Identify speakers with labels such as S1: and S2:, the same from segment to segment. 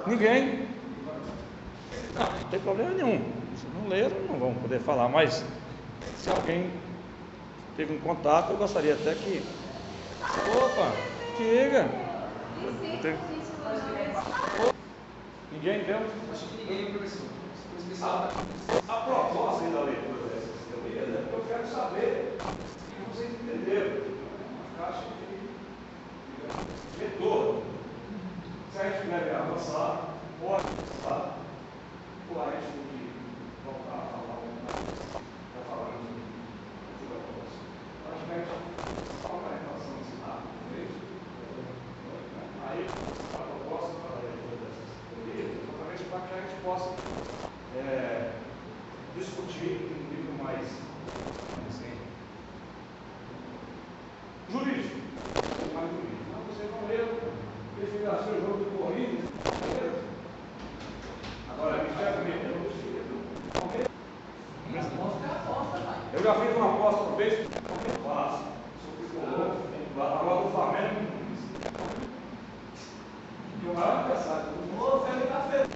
S1: Ninguém? Não tem problema nenhum. Se não leram, não vão poder falar, mas se alguém teve um contato, eu gostaria até que... Opa, diga. Ninguém deu? A proposta da leitura dessas teorias é que eu quero saber se vocês entenderam. Uma caixa de retorno. Se a gente deve avançar, pode avançar, ou a gente tem que voltar a falar para falar sobre a proposta. Acho que a gente só uma relação ensinada, aí a proposta para a leitura dessas teorias, exatamente para que a gente possa discutir em um nível mais assim, jurídico. Mais jurídico. Não, vocês não leram, investigação do jogo do Corinthians, agora, eu já fiz uma aposta uma vez, eu faço, sou tricolor, agora o Flamengo não quis. E o maior adversário do novo, ele está feliz.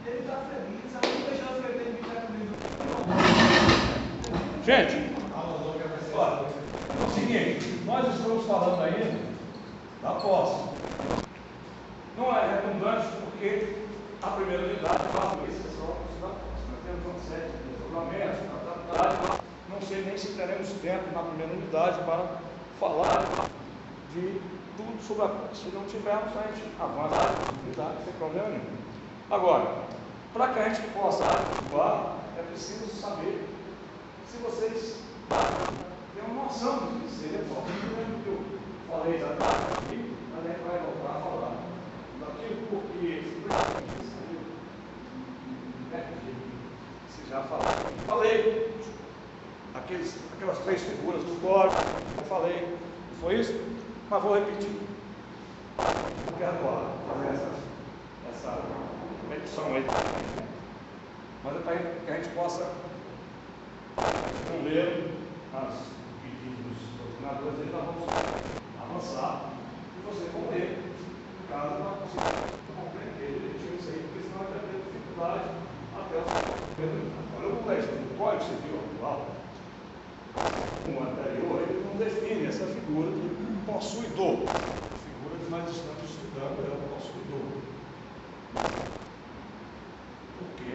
S1: Ele está feliz, a única chance que ele tem de ficar comigo. Gente, olha, é o seguinte, nós estamos falando ainda da posse. Não é redundante porque a primeira unidade faz isso, é só da posse. Nós temos 27 desdobramentos, não sei nem se teremos tempo na primeira unidade para falar de tudo sobre a posse. Se não tivermos, a gente avança na unidade, sem problema nenhum. Agora, para que a gente possa atuar, é preciso saber se vocês têm uma noção do que seria a posse. Que eu falei exatamente aqui, mas a gente vai voltar a falar daquilo porque se já falei aquelas três figuras do código, eu falei, não foi isso? Mas vou repetir. Eu quero fazer essa repetição aí, mas é para que a gente possa não ler os pedidos dos doutrinadores, eles vamos avançar e você vão ler, caso não consiga compreender direitinho isso aí, porque senão vai ter dificuldade até o final. Olha o colégio do Código Civil atual, como o anterior, ele não define essa figura de possuidor. A figura que nós estamos estudando é o possuidor. Por quê?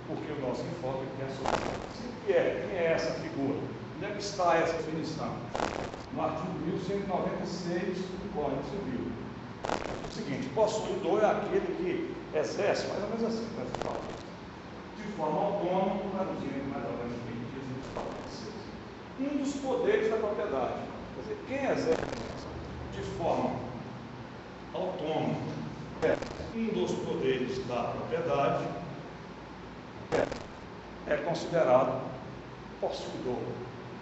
S1: Porque o nosso enfoque é sobre isso. Quem é essa figura? Onde é que está essa definição? No artigo 1196 do Código Civil. É o seguinte, possuidor é aquele que exerce, mais ou menos assim, de forma autônoma, traduzindo mais ou menos o que diz um dos poderes da propriedade. Quer dizer, quem exerce de forma autônoma um dos poderes da propriedade é considerado possuidor.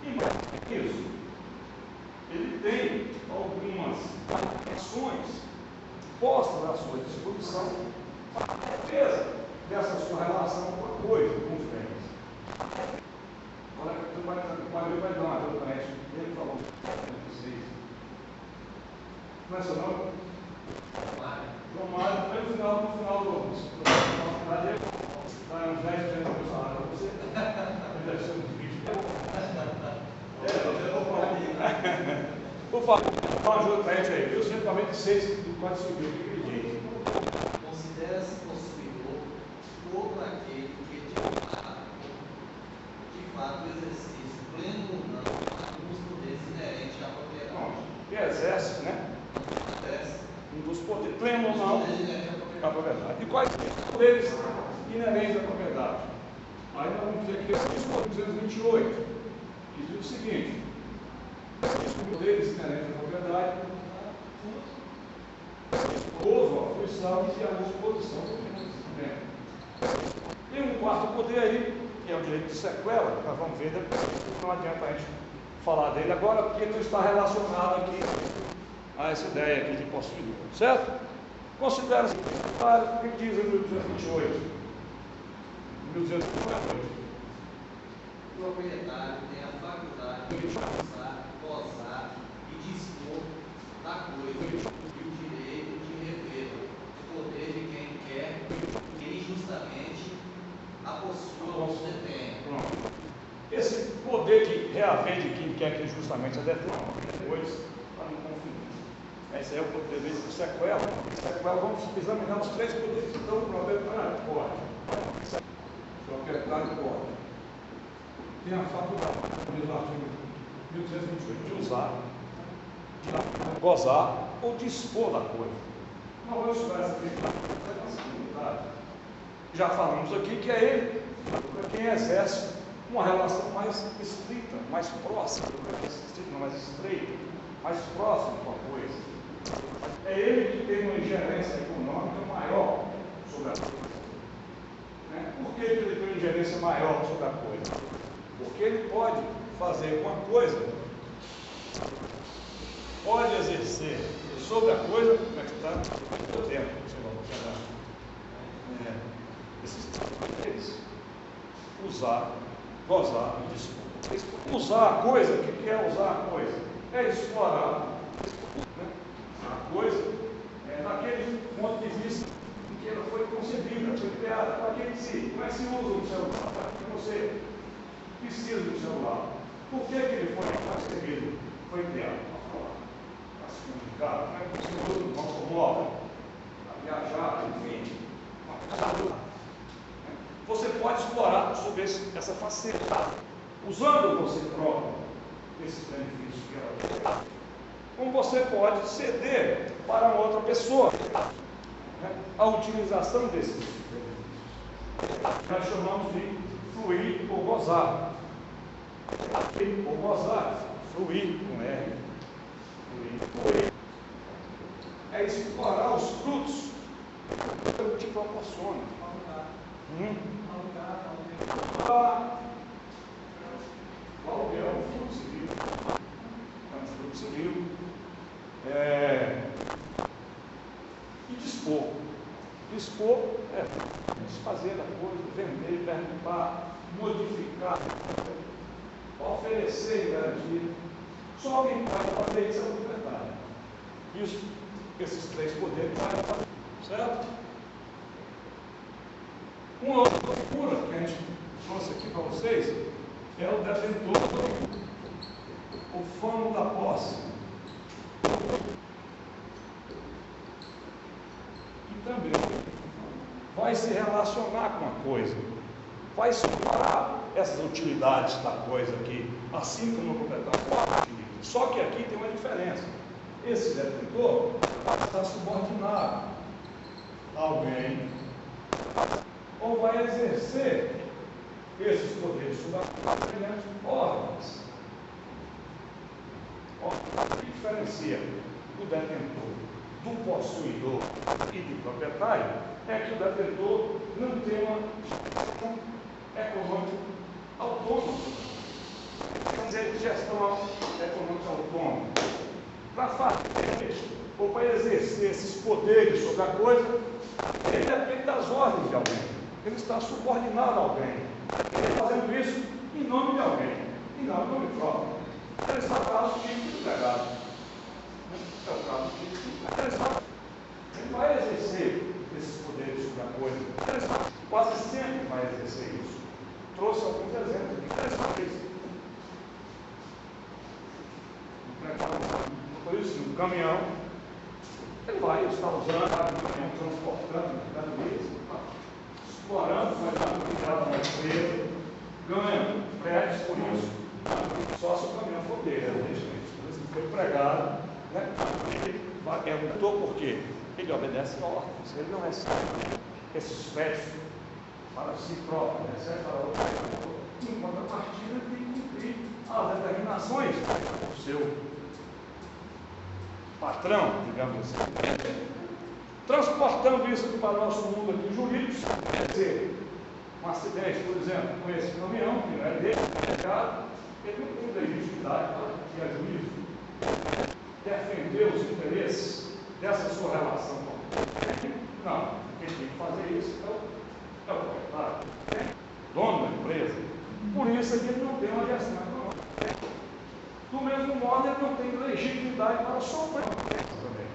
S1: E mais que isso, ele tem algumas ações postas à sua disposição para a defesa dessa sua relação com a coisa, com os bens. Olha, o Mário vai dar uma ajuda para a gente. Ele falou, 46. Não é seu nome? João Mário, no final do nosso ele dá uns 10 do meu salário para você. Ele deve ser uns 20. Por favor, dá uma ajuda para a gente aí. 1196 do Código Civil, o que ele diz?
S2: Considera-se possuidor todo aquele que de fato o exercício pleno ou não alguns poderes inerentes à propriedade.
S1: Não, que exerce, né? Um dos poderes, pleno ou não, à propriedade. E quais são os poderes inerentes à propriedade? Aí nós vamos dizer que esse é o 228, que diz o seguinte: os poderes inerentes à propriedade, uso, a fruição e a disposição do bem. Tem um quarto poder aí, que é o direito de sequela, que nós vamos ver depois, não adianta a gente falar dele agora, porque não está relacionado aqui a essa ideia aqui de possuidor, certo? Considera-se, o que diz em 1228? 1228.
S2: O proprietário tem a faculdade de usar, gozar e dispor da coisa e o direito de rever, o poder de que injustamente a possua ou detém.
S1: Pronto. Esse poder de reaver de quem quer que injustamente a detém, depois, para não confundir. Esse é o poder do sequela. Sequela, vamos examinar os três poderes. Então, o proprietário pode. O proprietário pode. Tem a faculdade, diz o artigo 1228, de usar, de gozar ou dispor da coisa. Não vou estudar essa questão. Já falamos aqui que é ele quem exerce uma relação mais estrita, mais próxima, mais estreita, mais próxima com a coisa. É ele que tem uma ingerência econômica maior sobre a coisa. Né? Por que ele tem uma ingerência maior sobre a coisa? Porque ele pode fazer com a coisa, pode exercer sobre a coisa, como é que está? O tempo, esses três, usar, gozar e dispor. Usar a coisa, o que é usar a coisa? É explorar, né? A coisa naquele ponto de vista em que ela foi concebida, foi criada para aquele si. Como é que se usa um celular? Para que você precisa do celular. Por que ele foi concebido? Foi criado para falar, para se comunicar. Como é que você usa um automóvel? Para viajar, enfim. Você pode explorar sobre essa facilidade, usando você próprio esses benefícios que ela tem. Como você pode ceder para uma outra pessoa, né, a utilização desses benefícios. Nós chamamos de fluir ou gozar. Ou gozar, fluir com R. Fluir. É explorar os frutos que ele te proporciona. O aluguel é um fruto civil. É um fruto civil. E dispor. Dispor é desfazer a coisa, vender, perguntar, modificar, oferecer e garantir. Só quem pode fazer isso é o proprietário. Isso, esses três poderes podem fazer. Certo? Uma outra figura que a gente trouxe aqui para vocês é o detentor, o famo da posse. Que também vai se relacionar com a coisa, vai explorar essas utilidades da coisa aqui, assim como o proprietário. Só que aqui tem uma diferença. Esse detentor está subordinado a alguém, ou vai exercer esses poderes sobre órgãos. O que diferencia o detentor do possuidor e do proprietário é que o detentor não tem uma gestão econômica autônoma. Quer dizer, gestão econômica autônoma. Para fazer isso, ou para exercer esses poderes sobre a coisa, ele depende das ordens de alguém. Ele está subordinado a alguém. Ele está fazendo isso em nome de alguém, e não em nome próprio. Esse é o caso típico do empregado. É o caso típico. Ele vai exercer esses poderes sobre a coisa. Ele quase sempre vai exercer isso. Trouxe alguns exemplos aqui. Por isso, no caminhão, ele vai estar usando o caminhão, transportando mercadorias, explorando, vai estar ligado na empresa, ganha créditos por isso. Só se o caminhão for dele, evidentemente. Por isso que foi empregado, né? Ele é um doutor porque ele obedece ordens, ele não recebe esses créditos para si próprio, recebe para outra pessoa. Em contrapartida, ele tem que cumprir as determinações do seu patrão, digamos assim. Transportando isso para o nosso mundo aqui jurídico, quer dizer, um acidente, por exemplo, com esse caminhão, que não é dele, ele não tem legitimidade para ter juízo, defender os interesses dessa sua relação com ele. Não, quem tem que fazer isso é o proprietário, dono da empresa. Por isso ele não tem uma gestão econômica. Do mesmo modo, ele não tem legitimidade para sofrer também.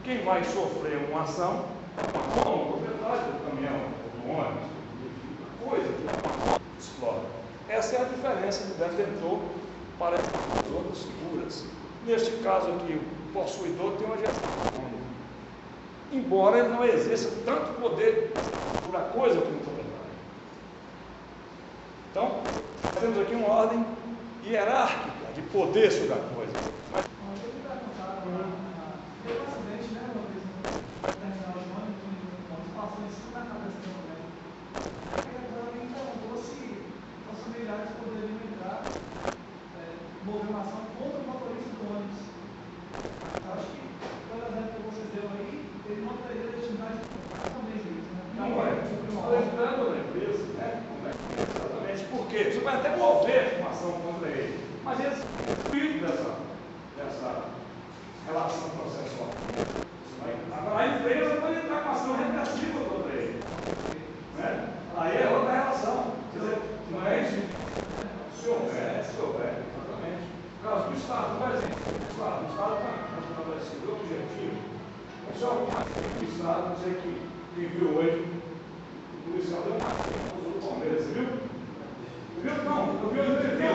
S1: Quem vai sofrer uma ação é o velocidade do caminhão, do ônibus, da coisa que explora. Essa é a diferença do detentor para as outras figuras. Neste caso aqui, o possuidor tem uma gestão autônoma, embora ele não exerça tanto poder sobre a coisa como o proprietário. Então, temos aqui uma ordem hierárquica de poder sobre a coisa. Mas,
S3: mover uma ação contra o motorista do ônibus. Acho que, pelo exemplo que vocês deu aí, ele não teria legitimidade também isso, né?
S1: não é. Está lembrando da empresa, né? Exatamente. Por quê? Você vai até mover uma ação contra ele, mas ele é dessa relação processual. Agora, a empresa pode entrar com ação repressiva contra ele. Né? Aí é outra relação. Quer dizer, não é isso? Se houver, exatamente. No caso do Estado, por exemplo, o Estado está estabelecido o objetivo. É só o Estado, não sei que viu hoje, o policial deu uma do Palmeiras, viu? Viu? Não, eu vi hoje, viu?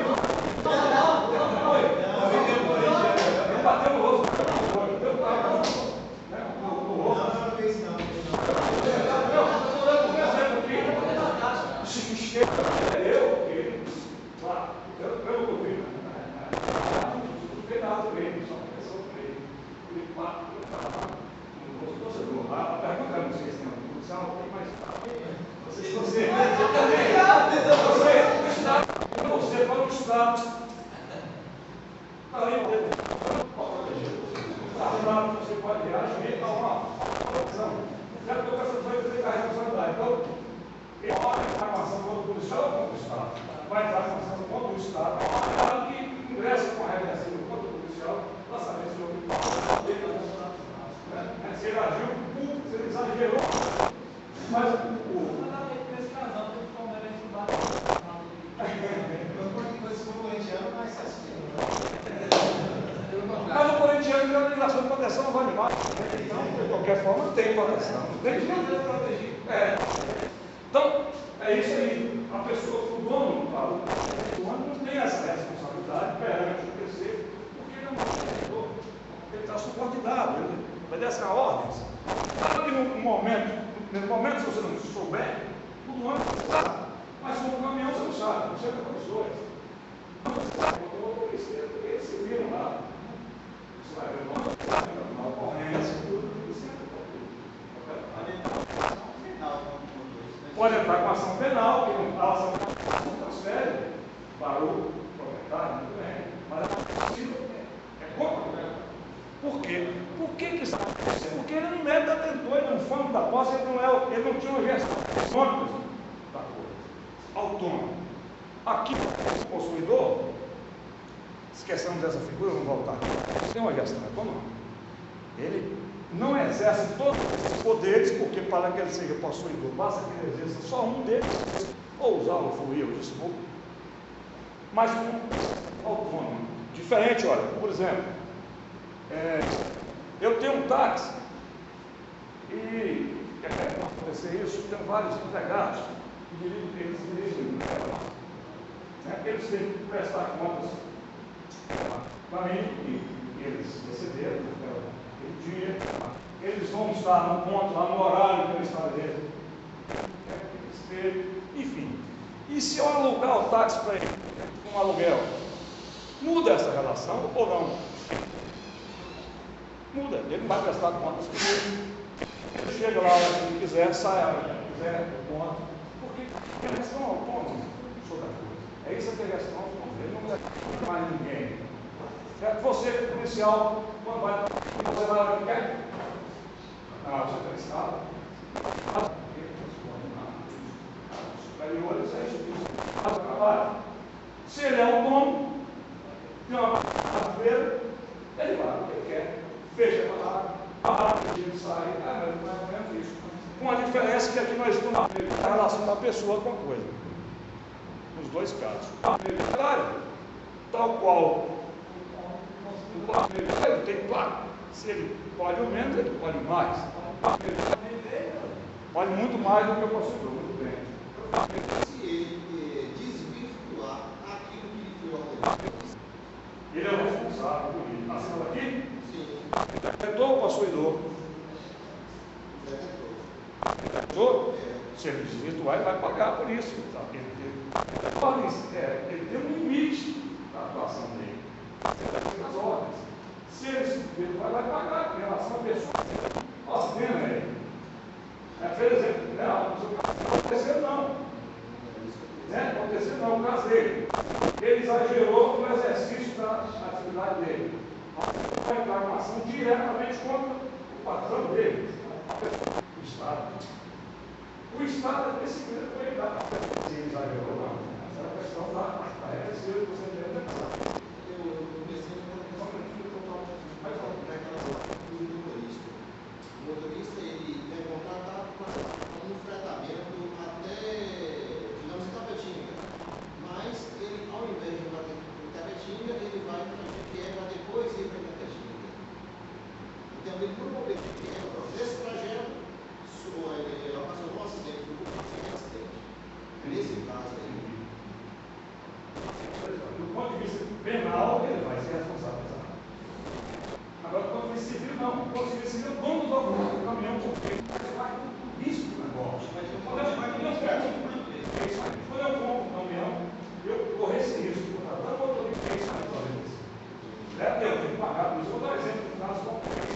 S1: Ele bateu no rosto, deu o carro no rosto.
S2: Não fez não.
S1: Você para o Estado. Você pode agir a uma opção. Já que eu quero fazer a responsabilidade. Então, ele pode entrar com ação contra o policial ou contra o Estado. Vai entrar com ação contra o Estado. Claro que ingressa com a regressiva contra o policial para saber se o se ele agiu, se ele exagerou. Mas
S3: nesse casal, tem que tomar
S1: mas o corintiano tem a obrigação de proteção não vale mais. Então, de qualquer forma, tem proteção. Tem que proteger. Então, é isso aí. A pessoa, o dono do ônibus não tem essa responsabilidade perante o terceiro, porque ele é um protetor. Ele está subordinado, ele obedece a ordens. Claro que no momento que você não souber, o ônibus sabe. Mas no caminhão você não sabe, não sei o que aconteceu. Você sabe, o motorista, eles se viram lá. Você vai ver uma ocorrência, tudo. Pode entrar com ação penal, que a ação penal não transfere para o proprietário, muito bem. Mas a possível é contra o proprietário. Por quê? Por que isso está acontecendo? Porque ele não é detentor, ele não foi da posse, ele não tinha uma gestão autônoma da coisa. Autônomo. Aqui, o possuidor, esquecemos dessa figura, vamos voltar aqui, tem uma gestão autônoma. Ele não exerce todos esses poderes, porque para que ele seja possuidor, basta que ele exerça só um deles, ou usar o fluir, ou dispor, mas autônomo. Diferente, olha, por exemplo, eu tenho um táxi e acontecer isso, tem vários empregados que eles dirigem, eles têm que prestar contas para mim e eles receberam aquele dia, eles vão estar no ponto lá no horário que eu estabeleço, enfim. E se eu alugar o táxi para ele, um aluguel, muda essa relação ou não? Muda, ele não vai prestar contas comigo. Ele chega lá se ele quiser, sai a hora que ele quiser, eu conto. Porque é gestão autônoma sobre a coisa. É isso que é gestão autônoma. Ele não vai mais ninguém. Você, policial, quando vai, você vai lá, quer? Ah, você está escala. Superiores, é isso. Trabalho. Se ele é autônomo, tem uma feira, ele vai, ele quer. Fecha a barra, ele sai, mas mais ou menos isso. Com a diferença que aqui nós estamos a relação da pessoa com a coisa. Nos dois casos. Tal qual ele tem placa. Se ele pode o menos, ele pode mais. Vale muito mais do que o possuidor, muito bem.
S2: Se ele desvirtuar aquilo que lhe foi ordenado.
S1: Ele é o responsável por isso. Assinado aqui?
S2: Sim.
S1: Detentor ou possuidor?
S2: Detentor.
S1: Se ele desvirtuar, ele vai pagar por isso. Sabe? Ele tem um limite da atuação dele. As ordens. Se ele se desvirtuar, vai pagar em relação à pessoa. Nossa, vendo aí? Por exemplo, não aconteceu não. Aconteceu não, o caso dele. Ele exagerou no exercício da atividade dele. Vai entrar uma ação diretamente contra o patrão dele, o Estado. O Estado é decidido por ele dar. Se ele exagerou ou não. Essa é a questão da regra que você deve pensar.
S2: Eu pensei naquela questão naquela do motorista. O motorista ele é contratado para um fretamento até, digamos, Tapetinga. Mas ele, ao invés de ir para Tapetinga, ele vai para Jequié para depois ir para Tapetinga. Então, ele por um objetivo desse trajeto, ocasionou um acidente, um acidente. Nesse caso aí.
S1: Do ponto de vista penal, ele vai ser responsabilizado. Agora, do ponto de vista civil, não. Do ponto de vista civil, o dono do caminhão confio. Você vai com o risco do negócio. Quando eu compro um caminhão, eu corro esse risco. Eu motorista isso na violência. Eu tenho que pagar por isso. Vou dar um exemplo do caso concreto.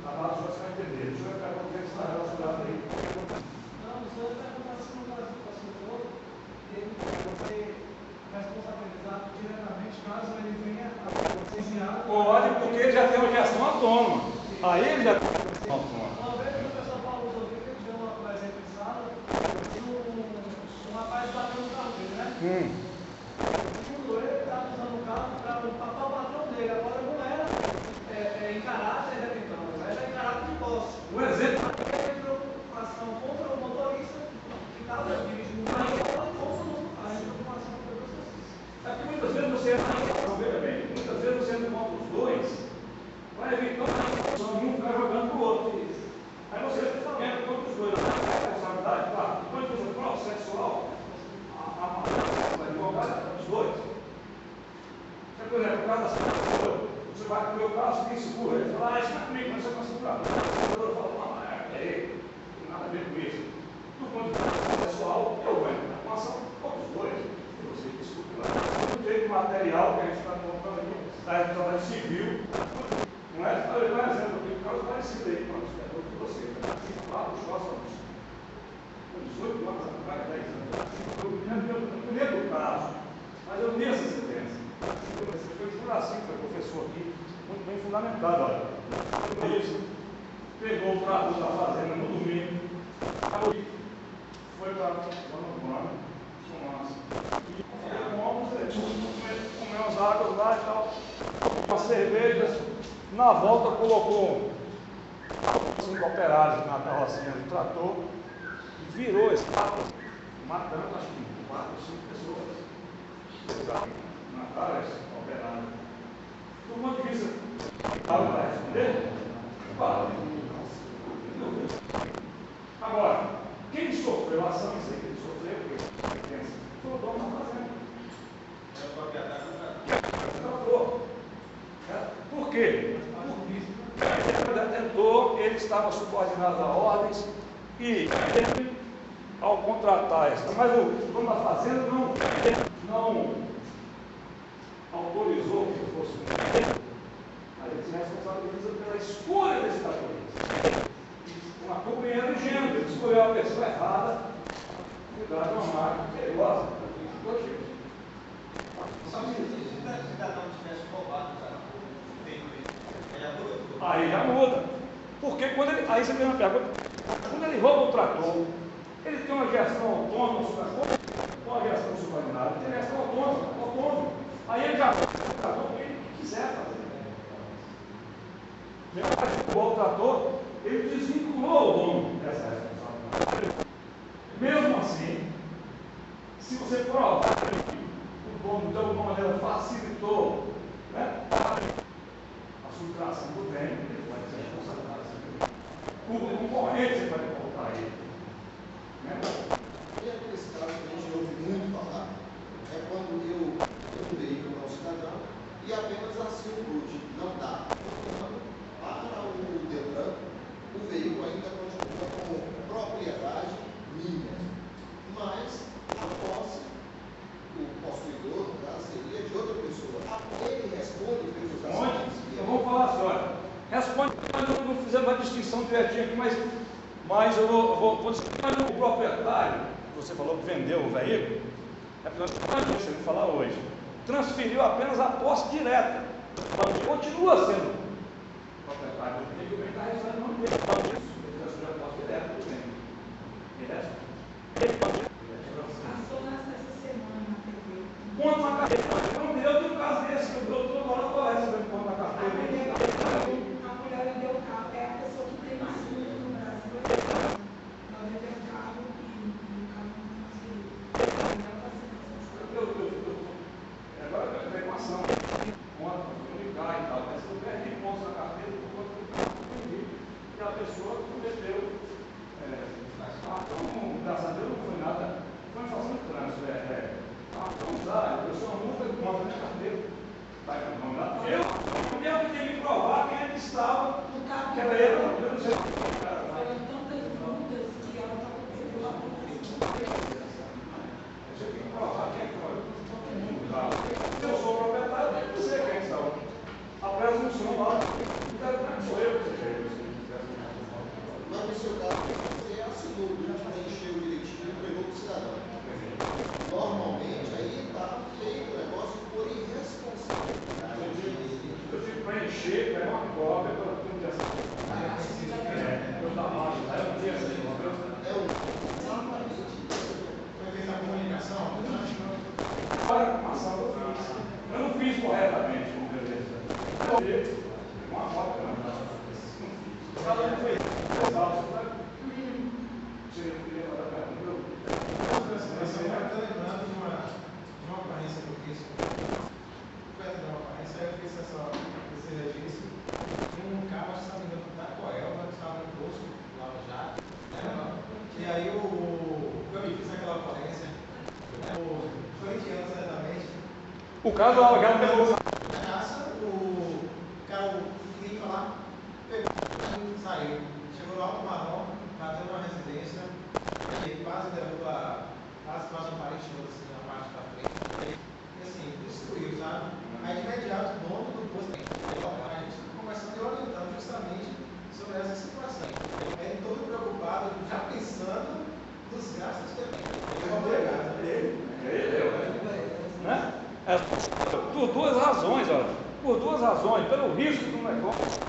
S1: A base de vai entender. Deixa eu ver como é que está relacionado aí.
S3: Não, o senhor está acontecendo no Brasil, pastor, ele vai ser responsabilizado diretamente caso ele venha a licenciar.
S1: Pode, porque ele já tem uma gestão autônoma. Aí ele já tem uma gestão autônoma.
S3: Uma vez o professor Paulo Zovino deu uma exemplo em sala, um rapaz bateu no carro dele, né? Segundo ele estava usando o carro para o patrão dele. Agora não era em caráter de detenção, era em caráter de posse.
S1: Um exemplo.
S3: Ele entrou com ação contra o motorista que estava dirigindo o carro e ela contra a preocupação com o processo.
S1: É que muitas vezes você veja bem, muitas vezes você não conta os dois, vai evitar uma discussão de um ficar jogando para o outro. Aí você entra contra os dois. A responsabilidade, claro, depois do prova sexual, a advogada é para os dois. Por exemplo, o caso da seguradora, você vai com o meu carro, você tem seguro. Ele fala, isso não é comigo, mas você vai segurar. A seguradora fala, não, é ele, não tem nada a ver com isso. Do ponto de vista pessoal, eu vou entrar com ação contra os dois. E você discute lá. O direito material que a gente está colocando aqui, da trabalho civil, não é? Eu vou dar um exemplo aqui, um caso parecido aí, quando você pegou com você, lá para os próximos, com 18 anos, vai 10 anos. Eu me lembro do caso, mas eu vi essa sentença. Foi por assim, foi professor aqui, muito bem fundamentado. Olha, isso, pegou o prato da fazenda no domingo, foi para a zona urbana, comeu as águas lá e tal, umas cervejas, na volta colocou 5 operários na carrocinha do trator e virou esse carro, matando acho que 4 ou 5 pessoas. Mataram esse operário. Do ponto de vista vai responder? Claro. Agora, quem sofreu a ação, isso aí que ele sofreu, porque foi o dono da fazenda.
S2: É o proprietário do
S1: Por quê? Porque o detentor, ele estava subordinado a ordens e ele, ao contratar essa, mas o dono da fazenda não autorizou que fosse um. Aí ele se responsabiliza pela escolha desse tratorista. Uma compreensão ingênua, ele escolheu a pessoa errada, cuidado de uma máquina perigosa.
S2: Se o cidadão tivesse roubado,
S1: aí já muda. Porque quando ele. Aí você tem uma pergunta. Quando ele rouba o trator, ele tem uma gestão autônoma sobre a coisa, ou uma gestão subordinada, ele tem gestão autônoma. Aí ele já faz o trator que ele quiser fazer. Depois que roubou o trator, ele desvinculou o dono dessa responsabilidade. Mesmo assim, se você provar que o dono de alguma maneira facilitou, né, a subtração do bem, ele vai ser responsabilizado. O concorrente você vai colocar ele.
S2: minha. Mas a posse, o possuidor, no caso, seria de outra pessoa. Ele responde pelos ações.
S1: Eu vou falar assim, olha, responde, não fizemos uma distinção direitinho aqui, mas eu vou discutir o proprietário, você falou que vendeu o veículo, é porque nós vamos falar hoje, transferiu apenas a posse direta, mas continua sendo proprietário do veículo, ele está realizando o nome dele, ele transferiu a posse direta do veículo. Ele pode.
S4: Passou essa semana na TV.
S1: Ponto na carteira, não deu de um caso desse, que o doutor agora aparece dando ponto na carteira.
S4: A mulher vendeu o carro, é a pessoa que tem mais muito no Brasil. Ela vendeu o carro e o carro não conseguiu.
S1: Agora eu tenho uma ação contra, comunicar e tal, mas eu perdi pontos na carteira por conta do carro que eu vendi, e a pessoa cometeu. Graças a Deus não foi nada, foi uma infração de trânsito. Eu sou uma multa que mostra minha carteira. Eu que tenho que provar quem ele estava, que era ele, eu não sei o que era.
S4: Foram tantas multas que ela está perdendo a multa.
S1: Você tem que provar quem foi. Se eu sou o proprietário, eu tenho que dizer quem estava. A presunção lá, não sou eu que seja.
S2: Mas no seu caso, você assinou, preencheu direitinho e entregou para o cidadão. Normalmente, aí está feito o negócio por irresponsabilidade dele.
S1: Eu tive que preencher, pegar uma cópia para tudo dessa. Eu estava lá, eu não tinha essa cópia.
S2: Exatamente isso.
S5: Foi feita a comunicação?
S1: Olha, a ação eu fiz. Eu não fiz corretamente, como beleza. Uma cópia, não. Cada um fez.
S5: Você vai estar lembrando de uma ocorrência que eu fiz. Perto de uma ocorrência, eu fiz esse registro de um carro, se não me engano, da Coelba, que estava no posto, lá no Jato. E aí eu fiz aquela ocorrência, foi 20 anos exatamente.
S1: O caso do alugado pegou.
S5: Na raça, o cara queria falar, pegou e saiu. Chegou no Alto Marrom, bateu numa residência, e quase derruba, quase uma parede toda assim na parte da frente. E assim, destruiu, sabe? Aí de imediato o dono do posto, a gente conversando e orientando justamente sobre essa situação. Ele todo preocupado, já pensando nos gastos que ele
S1: Né? Por duas razões, olha. Por duas razões. Pelo risco do negócio.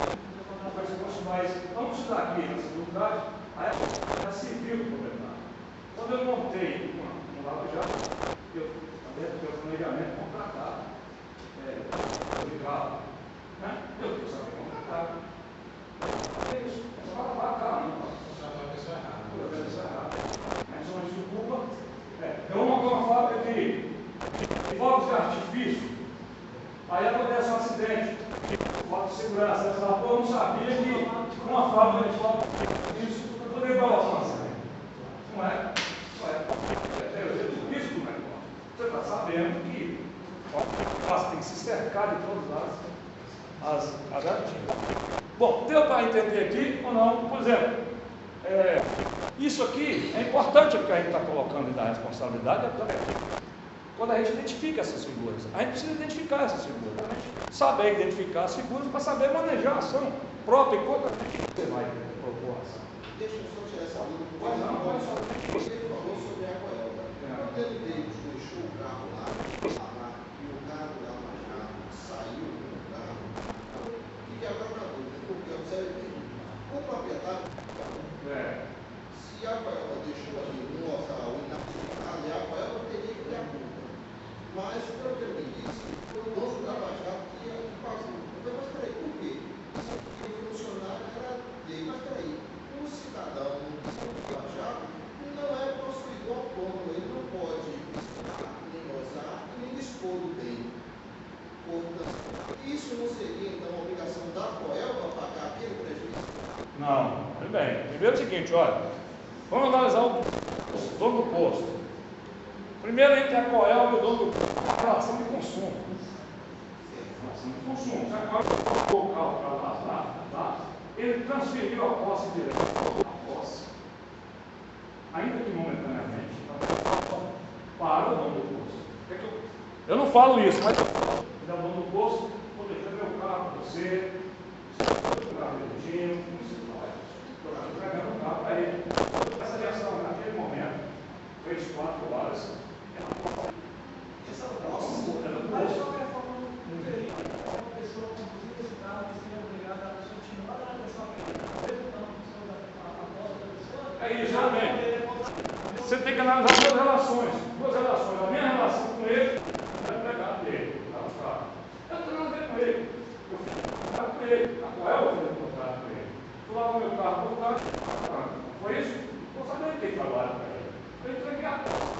S1: Mas vamos estudar aqui na seguridade, a época civil do proprietário. Quando eu montei um Lava Jato, eu planejamento contratado, de carro, né? Eu tenho que saber contratar. É isso, é só lavar a carro, não
S5: já foi a pessoa errada.
S1: a pessoa errada. Mas não desculpa. Eu vou montar uma fábrica de fogos de artifício. Aí acontece um acidente. Falta de segurança. Eu não sabia que uma fábrica de fogos de artifício poderia colocar um acidente. Não é? É o risco do negócio. Você está sabendo que tem que se cercar de todas as ativas. Bom, deu para entender aqui ou não? Por exemplo, isso aqui é importante porque a gente está colocando da responsabilidade. Quando a gente identifica essas figuras, a gente precisa identificar essas figuras, a gente saber identificar as figuras para saber manejar a ação própria e contra o que você vai propor a ação.
S2: Deixa eu só tirar essa dúvida, porque
S1: Pode não, pode só.
S2: ele falou sobre a Coelba. Quando ele deixou o carro lá, e o carro da Lava Jato saiu do carro, fiquei agora na dúvida, porque observe bem, o proprietário do carro, se a Coelba deixou ali um local inativado, a Coelba teria que ter a multa. Mas, pelo que ele me disse, foi o dono da Lava Jato que pagou. Então, mas peraí, por quê? Isso aqui, o funcionário era dele, mas peraí, o cidadão do Lava Jato não é possuidor autônomo, ele não pode disputar, nem gozar, nem dispor do bem. Portanto, isso não seria, então, a obrigação da Coelba pagar aquele prejuízo?
S1: Não, tudo bem. Primeiro é o seguinte, olha, vamos analisar o dono do posto. Primeiro a gente tem a Coelba e o dono do posto, a relação de consumo. Relação de consumo. Se a Coelba colocou o carro para lá, ele transferiu a posse direta. A posse. Ainda que falo isso, mas eu vou no posto, vou deixar meu carro para você, o carro direitinho, não se faz. Eu entregar o carro para ele. Essa reação naquele momento, 3, 4 horas,
S3: Mas de qualquer forma, não teria uma pessoa conduzir esse carro e ser obrigada a continuar na pessoa
S1: é isso, realmente. Você tem que analisar duas relações. A minha relação com ele é o empregado dele. Eu estou andando com ele. Eu fiz contrato com ele. A Coelho fez um contrato com ele. Fui lá no meu carro, voltar. Foi isso? Vou saber quem trabalha para ele. Eu entreguei a posse.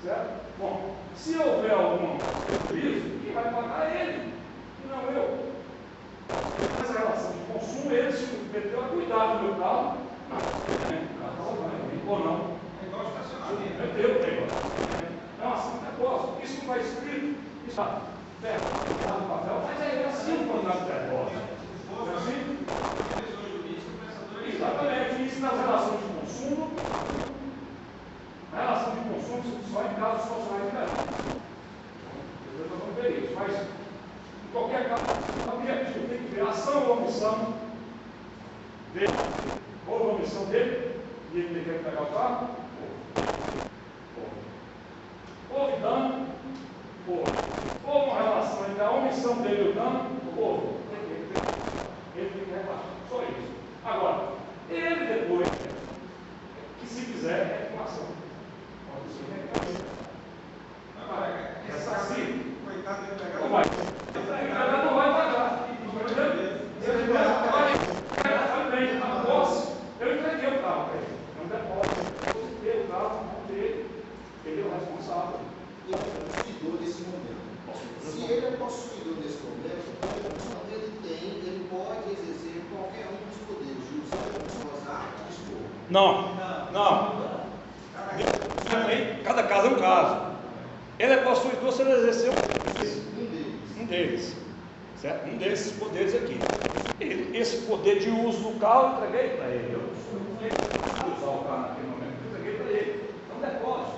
S1: Certo? Bom, se houver algum prejuízo, quem vai pagar é ele, e não eu. Nessa relação de consumo, ele se meteu a cuidar do meu carro. Ou não.
S5: É igual estacionamento.
S1: É teu negócio. É uma ação de negócio. Isso não está escrito. Isso está no papel, mas é assim o contrato de negócio. É assim? Exatamente. Isso nas relações de consumo. Na relação de consumo, só em casos sociais liberais. Eu não ver isso, mas em qualquer caso, o objetivo tem que ver ação ou omissão dele. Houve a omissão dele, e ele teve que pegar o carro? Houve dano? Houve uma relação entre a omissão dele e o dano? Houve. Ele tem que rebaixar. Só isso. Agora, ele depois, que se quiser, é reclamação. Essa assim.
S5: Coitado do empregado.
S1: Não vai. O empregado não vai pagar. A posse, eu entreguei o carro para ele. É um depósito. Eu entreguei o carro na dele. Ele é o responsável.
S2: Ele é possuidor desse momento. Se ele é possuidor desse momento, ele pode exercer qualquer um dos poderes, de usar, de dispor.
S1: Não. Cada caso é um caso. Ele é possuidor se ele exerceu um deles. Certo? Um desses poderes aqui. Esse poder de uso do carro eu entreguei para ele. Eu não usar o carro naquele momento, eu entreguei para ele. É um depósito.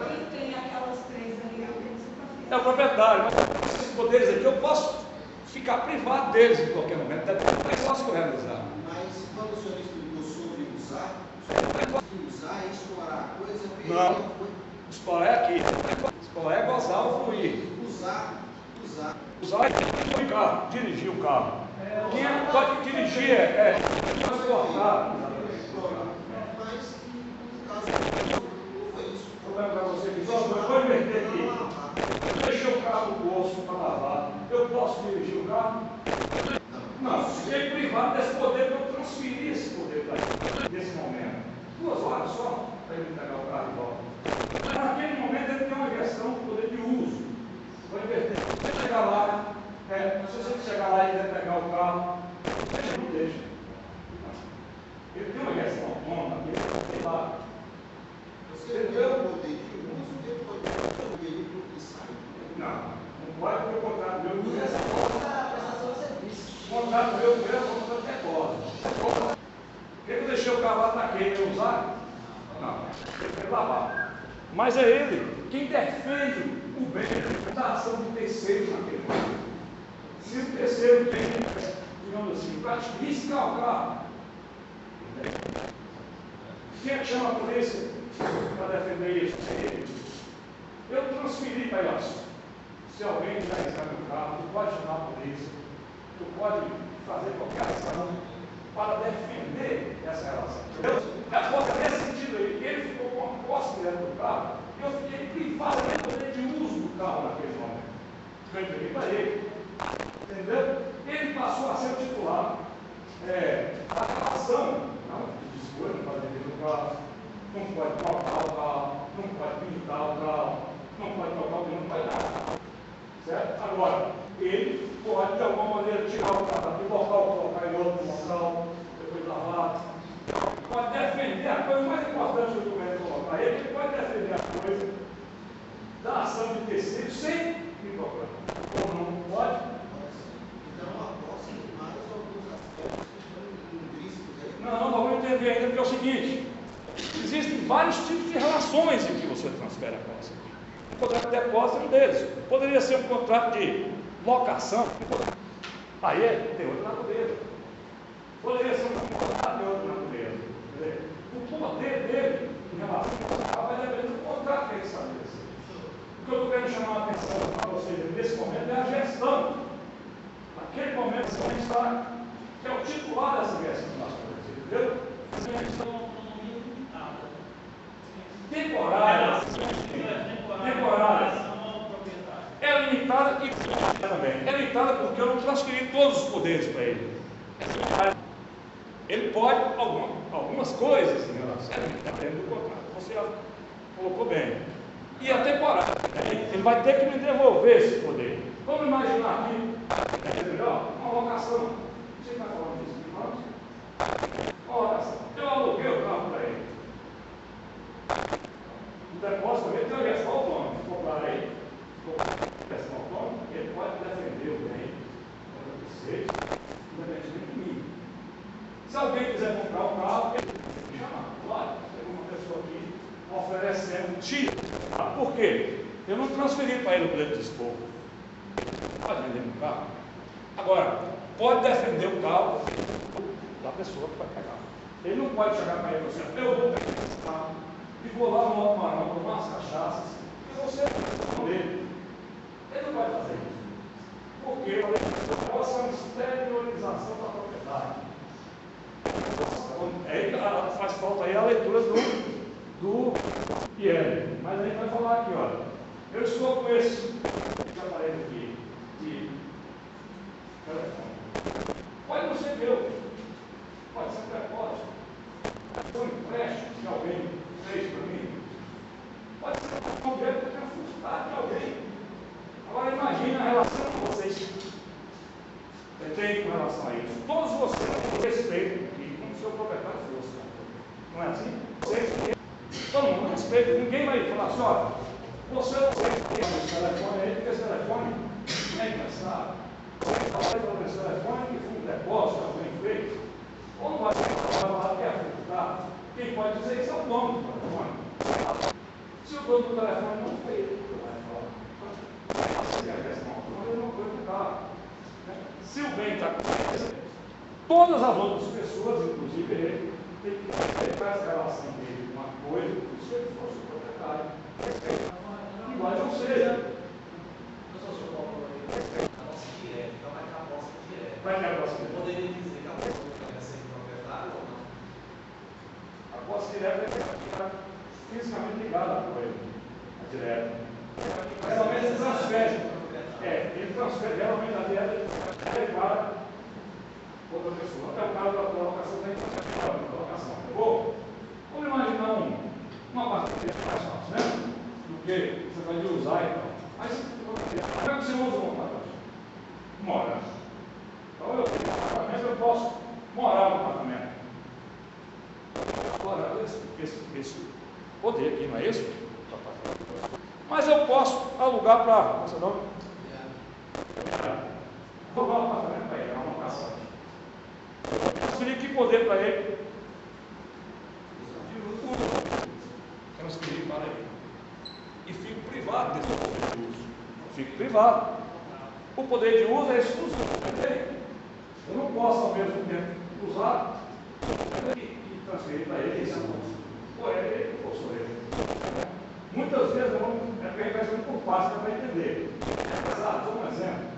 S4: Quem tem aquelas 3 ali é o que você está
S1: É o proprietário, mas esses poderes aqui eu posso ficar privado deles em qualquer momento. É só se realizar.
S2: Mas quando o senhor explicou sobre usar e explorar a coisa,
S1: Não. Explorar é aqui. Explorar é gozar ou fluir.
S2: Usar
S1: Usar é dirigir o carro. Dirigir o carro. Quem pode dirigir é transportar.
S2: mas no caso não foi isso.
S1: Vou lembrar você que eu vou inverter aqui. Deixei o carro no bolso para lavar. Eu posso dirigir o carro? Não. Fiquei privado desse poder para eu transferir esse poder para ele. Nesse momento. 2 horas só para ele pegar o carro e voltar. Naquele momento ele tem uma inversão do poder de uso. Vou inverter. Se você chegar lá, se você chegar lá e quiser pegar o carro, ele não deixa. Ele tem uma inversão autônoma, ele lá.
S2: Você tem o poder de uso, ele pode ter o veículo que sai.
S1: Não pode ter o contrato meu com essa
S3: prestação de serviço.
S1: O contrato meu com essa contrato de depósito. Por que eu deixei o carro lá naquele para usar? Não, ele tem que lavar. Mas é ele quem defende o bem da ação de terceiros naquele momento. Se o terceiro tem, digamos assim, para riscar o carro, quem é que chama a polícia para defender isso? É ele. Eu transferi para ele, se alguém já riscar meu carro, tu pode chamar a polícia, tu pode fazer qualquer ação para defender essa relação. A posse nesse sentido aí, ele ficou com a posse dentro do carro, e eu fiquei privado do poder de uso do carro naquele momento. Eu entreguei para ele. Entendeu? Ele passou a ser o titular. A relação, não, de escolha, não pode vender o carro, não pode tocar o carro, não pode pintar o carro, não pode tocar o carro, não pode nada. Certo? Agora, ele pode de alguma maneira tirar o carro daquele local, colocar em outro local, depois lavar. Pode defender a coisa mais importante do documento colocar ele pode defender a coisa da ação de terceiro sem me tocar. Ou não pode?
S2: Então, a posse tem mais alguns aspectos que estão intrínsecos aí.
S1: Não, vamos entender ainda, porque é o seguinte: existem vários tipos de relações em que você transfere a posse. O contrato de depósito é um deles. Poderia ser um contrato de locação. Aí tem outra natureza. Poderia ser um contrato de outra natureza. O poder dele em relação ao contrato vai depender do contrato que ele estabelece. O que eu estou querendo chamar a atenção para vocês nesse momento é a gestão. Naquele momento você está, que é o titular dessa gestão das coisas, entendeu? Temporária. É limitada e também. É limitada porque eu não transferi todos os poderes para ele. Ele pode algumas coisas em relação dentro do contrato. Você já colocou bem. E a temporada. Ele vai ter que me devolver esse poder. Vamos imaginar aqui, uma locação. Você está falando disso, irmãos? Uma locação. Eu aluguei o carro para ele. O depósito também tem a gestão autônoma. Se comprar aí, gestão autônoma, ele pode defender o bem contra vocês, independentemente de mim. Se alguém quiser comprar um carro, ele chama. Claro, tem uma pessoa aqui oferecendo um tiro. Por quê? Eu não transferi para ele o poder de dispor. Pode vender um carro. Agora, pode defender o carro da pessoa que vai pegar. Ele não pode chegar para ele e dizer assim, eu vou pegar esse carro e vou lá no Alto Marão tomar umas cachaças e você vai dele. Ele não vai fazer isso. Porque a nossa é uma exteriorização da propriedade. Aí faz falta aí a leitura do IEL. Mas a gente vai falar aqui, olha. Eu estou com esse aparelho aqui de telefone. Pode não ser meu. Pode ser depósito. Foi um empréstimo que alguém fez para mim. Pode ser um objeto que eu tenho frustrado de alguém. Agora imagine a relação que vocês têm com relação a isso. Todos vocês respeitam aqui, como se o proprietário fosse. Não é assim? Vocês, todo mundo respeita. Ninguém vai falar assim, olha, você não tem esse telefone aí, porque esse telefone é emprestado. Você vai falar esse telefone que foi um depósito, alguém fez. Ou não vai falar que é furtado. Quem pode dizer isso é o dono do telefone. Se o dono do telefone não fez, ele vai falar. Se a questão ele não foi furtado. Se o bem está com todas as outras pessoas, inclusive ele, tem que respeitar essa relação dele com uma coisa, se ele fosse o proprietário. Igual não seja. Vai ter a posse direta.
S2: Poderia dizer que a posse direta é ser proprietário ou não?
S1: A posse direta é fisicamente ligada com ele. A direta. Realmente ele transfere. Ele transfere realmente a direta para outra pessoa. Até o caso da colocação da colocação. Bom, vamos imaginar uma partida mais fácil, né? Do que você vai usar e tal. Mas como é que você usa um apartamento? Mora. Então eu posso morar no apartamento. Agora, esse poder aqui, não é isso? Mas eu posso alugar para. Você não? Roubar um apartamento para ele, uma locação. Transferir que poder para ele? Transferir para ele. E fico privado desse poder de uso. Fico privado. O poder de uso é exclusivo dele. Eu não posso ao mesmo tempo usar e transferir para ele esse uso. Ou é ele ou sou ele. Muitas vezes é porque a gente vai ser muito fácil para entender. Exato, um exemplo.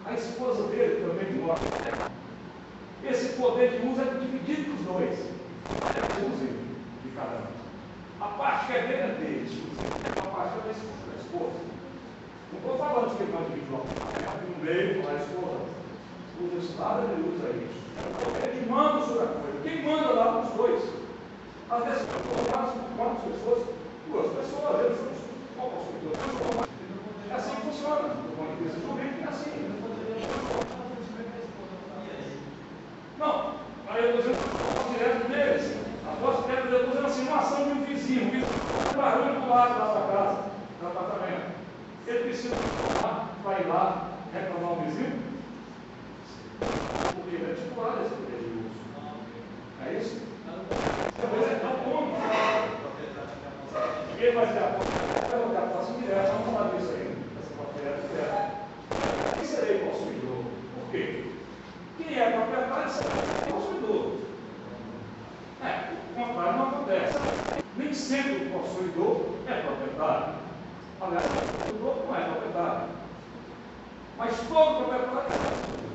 S1: A esposa dele também mora. Esse poder de uso é dividido dos dois. É exclusivo de cada um. A parte que é dele é dele, exclusiva. A parte que é da esposa. Não estou falando que ele vai dividir no meio, a esposa usa esse lado, ele usa isso. Ele manda sobre a coisa. Quem manda lá os dois? Às vezes, quantas pessoas? Duas pessoas, eles são consumidores. É assim que funciona. Do ponto de vista jurídico, é assim. Não, aí eu estou dizendo a posse direta deles. A posse direta deles, eu estou dizendo assim, uma ação de um vizinho. Um vizinho barulho do lado da sua casa, do apartamento. Ele precisa para ir lá reclamar o vizinho? Porque ele é titular desse poder de uso. É isso? Talvez é autônomo. Ninguém vai ter a posse. quê? Quem é proprietário é o possuidor. O contrário não acontece. Nem sempre o possuidor é proprietário. Aliás, o possuidor não é proprietário. Mas todo proprietário é possuidor.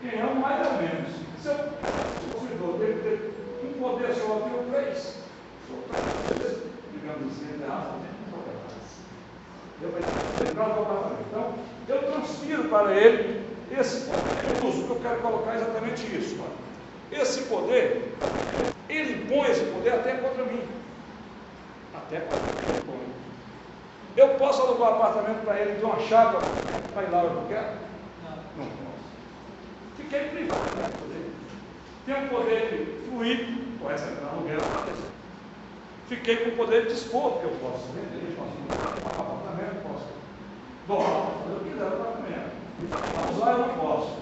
S1: Quem é o mais ou menos. Se o possuidor deve ter um poder só, eu tenho três. Digamos assim, ele é proprietário. Então, eu transfiro para ele esse poder. O uso que eu quero colocar é exatamente isso. Esse poder, ele põe esse poder até contra mim. Até contra mim. Eu posso alugar um apartamento para ele de uma chave para ir lá onde eu quero? Não posso. Fiquei privado, né? Tenho o poder de fluir, com essa aluguel. Fiquei com o poder de dispor, porque eu posso vender, posso comprar um apartamento, posso doar, fazer o que quiser no apartamento. Usar eu não posso.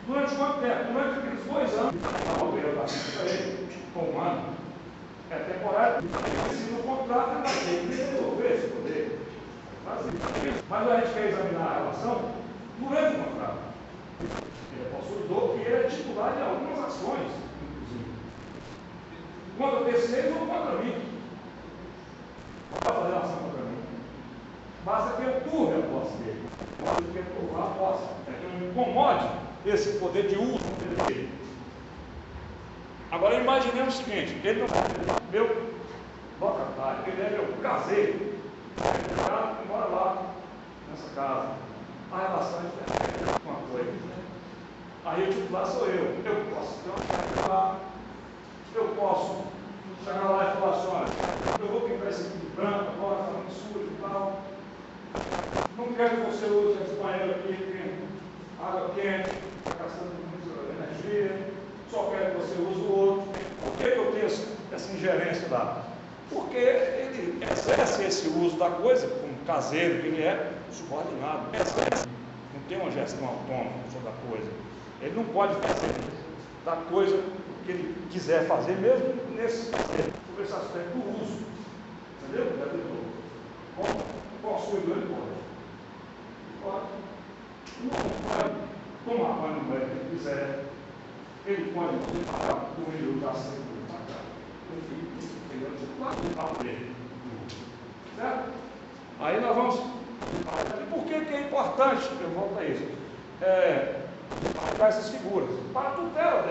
S1: Durante quanto tempo? Durante aqueles 2 anos, eu aluguei o apartamento para ele, com um ano. É temporário. Se no contrato ele vai ter que desenvolver esse poder. Mas a gente quer examinar a relação durante o contrato. Ele é possuidor e ele é titular de algumas ações, inclusive. Contra terceiros ou contra mim. Não vai fazer ação contra mim. Basta que eu turve a posse dele. Basta que eu turvar a posse. É que eu me incomode esse poder de uso dele. Agora imaginemos o seguinte, ele não é meu locatário, ele é meu caseiro. Ele mora lá, nessa casa. A relação é diferente com uma coisa. Aí o titular sou eu. Eu posso ter uma titular. Eu posso chegar lá e falar assim, olha, eu vou pintar esse aqui de branco, agora está muito sujo e tal. Não quero que você use esse banheiro aqui, tem água quente, está gastando muita energia. Só quero que você use o outro. Por que eu tenho essa ingerência lá? Porque ele exerce esse uso da coisa, como caseiro que ele é, subordinado. Não tem uma gestão autônoma sobre a coisa. Ele não pode fazer da coisa que ele quiser fazer, mesmo sobre esse aspecto do uso. Entendeu? Como possuidor ele pode. Não pode tomar banho no banho que ele quiser. Ele pode dormir o braço para cá. Enfim, ele é o titular dele. Certo? Aí nós vamos. E por que é importante? Eu volto a isso. Para essas figuras, para a tutela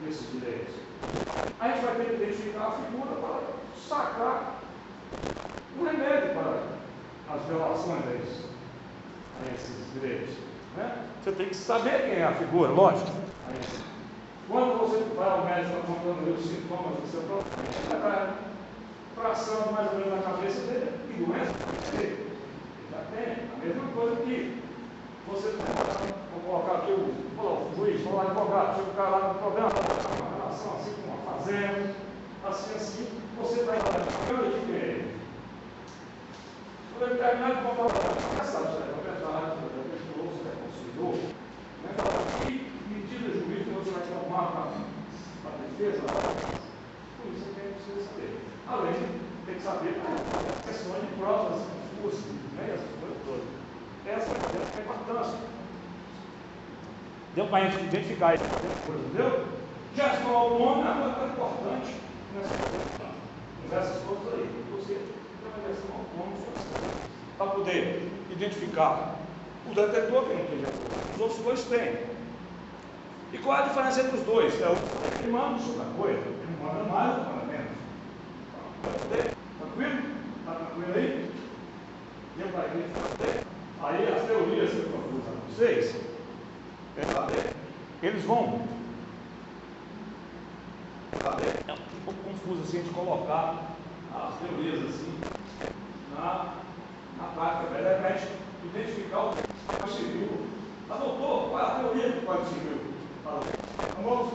S1: desses direitos. A gente vai ter que identificar a figura para sacar um remédio para as violações a esses direitos. Né? Você tem que saber quem é a figura, lógico. Quando você vai ao médico apontando os sintomas do seu próprio, você vai traçando mais ou menos na cabeça dele que doença ele já tem. A mesma coisa que você vou colocar aqui o juiz, vou lá advogado, chega o cara lá com problema, uma relação assim com uma fazenda, assim, você vai olhando de quem? Quando ele terminar de contar o sabe se é proprietário, se é gestor, se é consumidor, que medida jurídica você vai tomar para a defesa? Por isso é que a gente precisa saber. Além de ter que saber as questões de provas, confusas, essas coisas todas. Essa é a importância. Deu para a gente identificar isso, entendeu? Gestão autônoma é uma coisa importante nessas coisas aí. Você tem uma gestão autônoma para poder identificar o detetor que não tem detetor. Os outros dois têm. E qual é a diferença entre os dois? Ele manda sobre a coisa, ele manda mais ou manda menos. Tranquilo? Está tranquilo aí? Deu para identificar? Aí as teorias que eu propus a vocês, eles vão. É um pouco confuso assim de colocar as teorias assim na prática. A verdade é para a gente identificar o Código Civil. Mas, doutor, qual é a teoria do Código Civil? Então vamos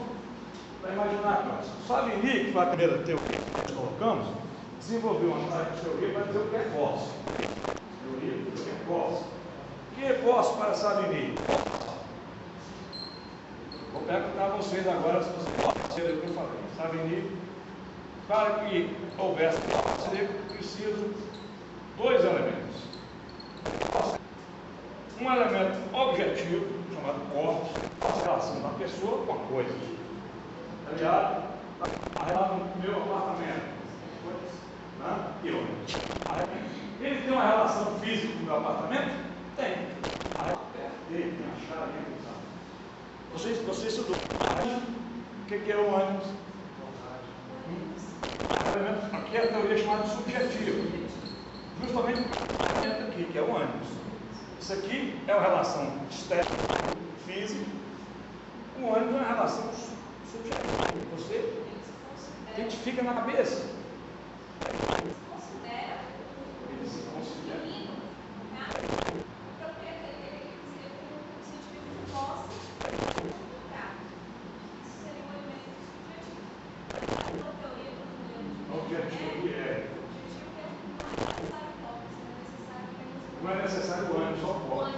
S1: para imaginar aqui. O Savigny, que foi a primeira teoria que nós colocamos, desenvolveu uma teoria para dizer o que é posse. Teoria do que é posse. O que é posse para Savigny? Vou perguntar a vocês agora se vocês podem ser o que eu falei. Savigny, para que houvesse posse, seria preciso 2 elementos. um elemento objetivo, chamado corpus, a relação da pessoa com a coisa. Aliás, a relação do meu apartamento, né? E olha, ele tem uma relação física com o meu apartamento? Tem. Ele tem a chave dentro do Você estudou. O que é o ânimo? Aqui é a teoria chamada de subjetivo. Justamente aqui, que é o ânimo. Isso aqui é uma relação estética, física. O ânimo é uma relação subjetiva. Você identifica na cabeça. Ele se considera. Não é necessário o ânimo, só o corpo.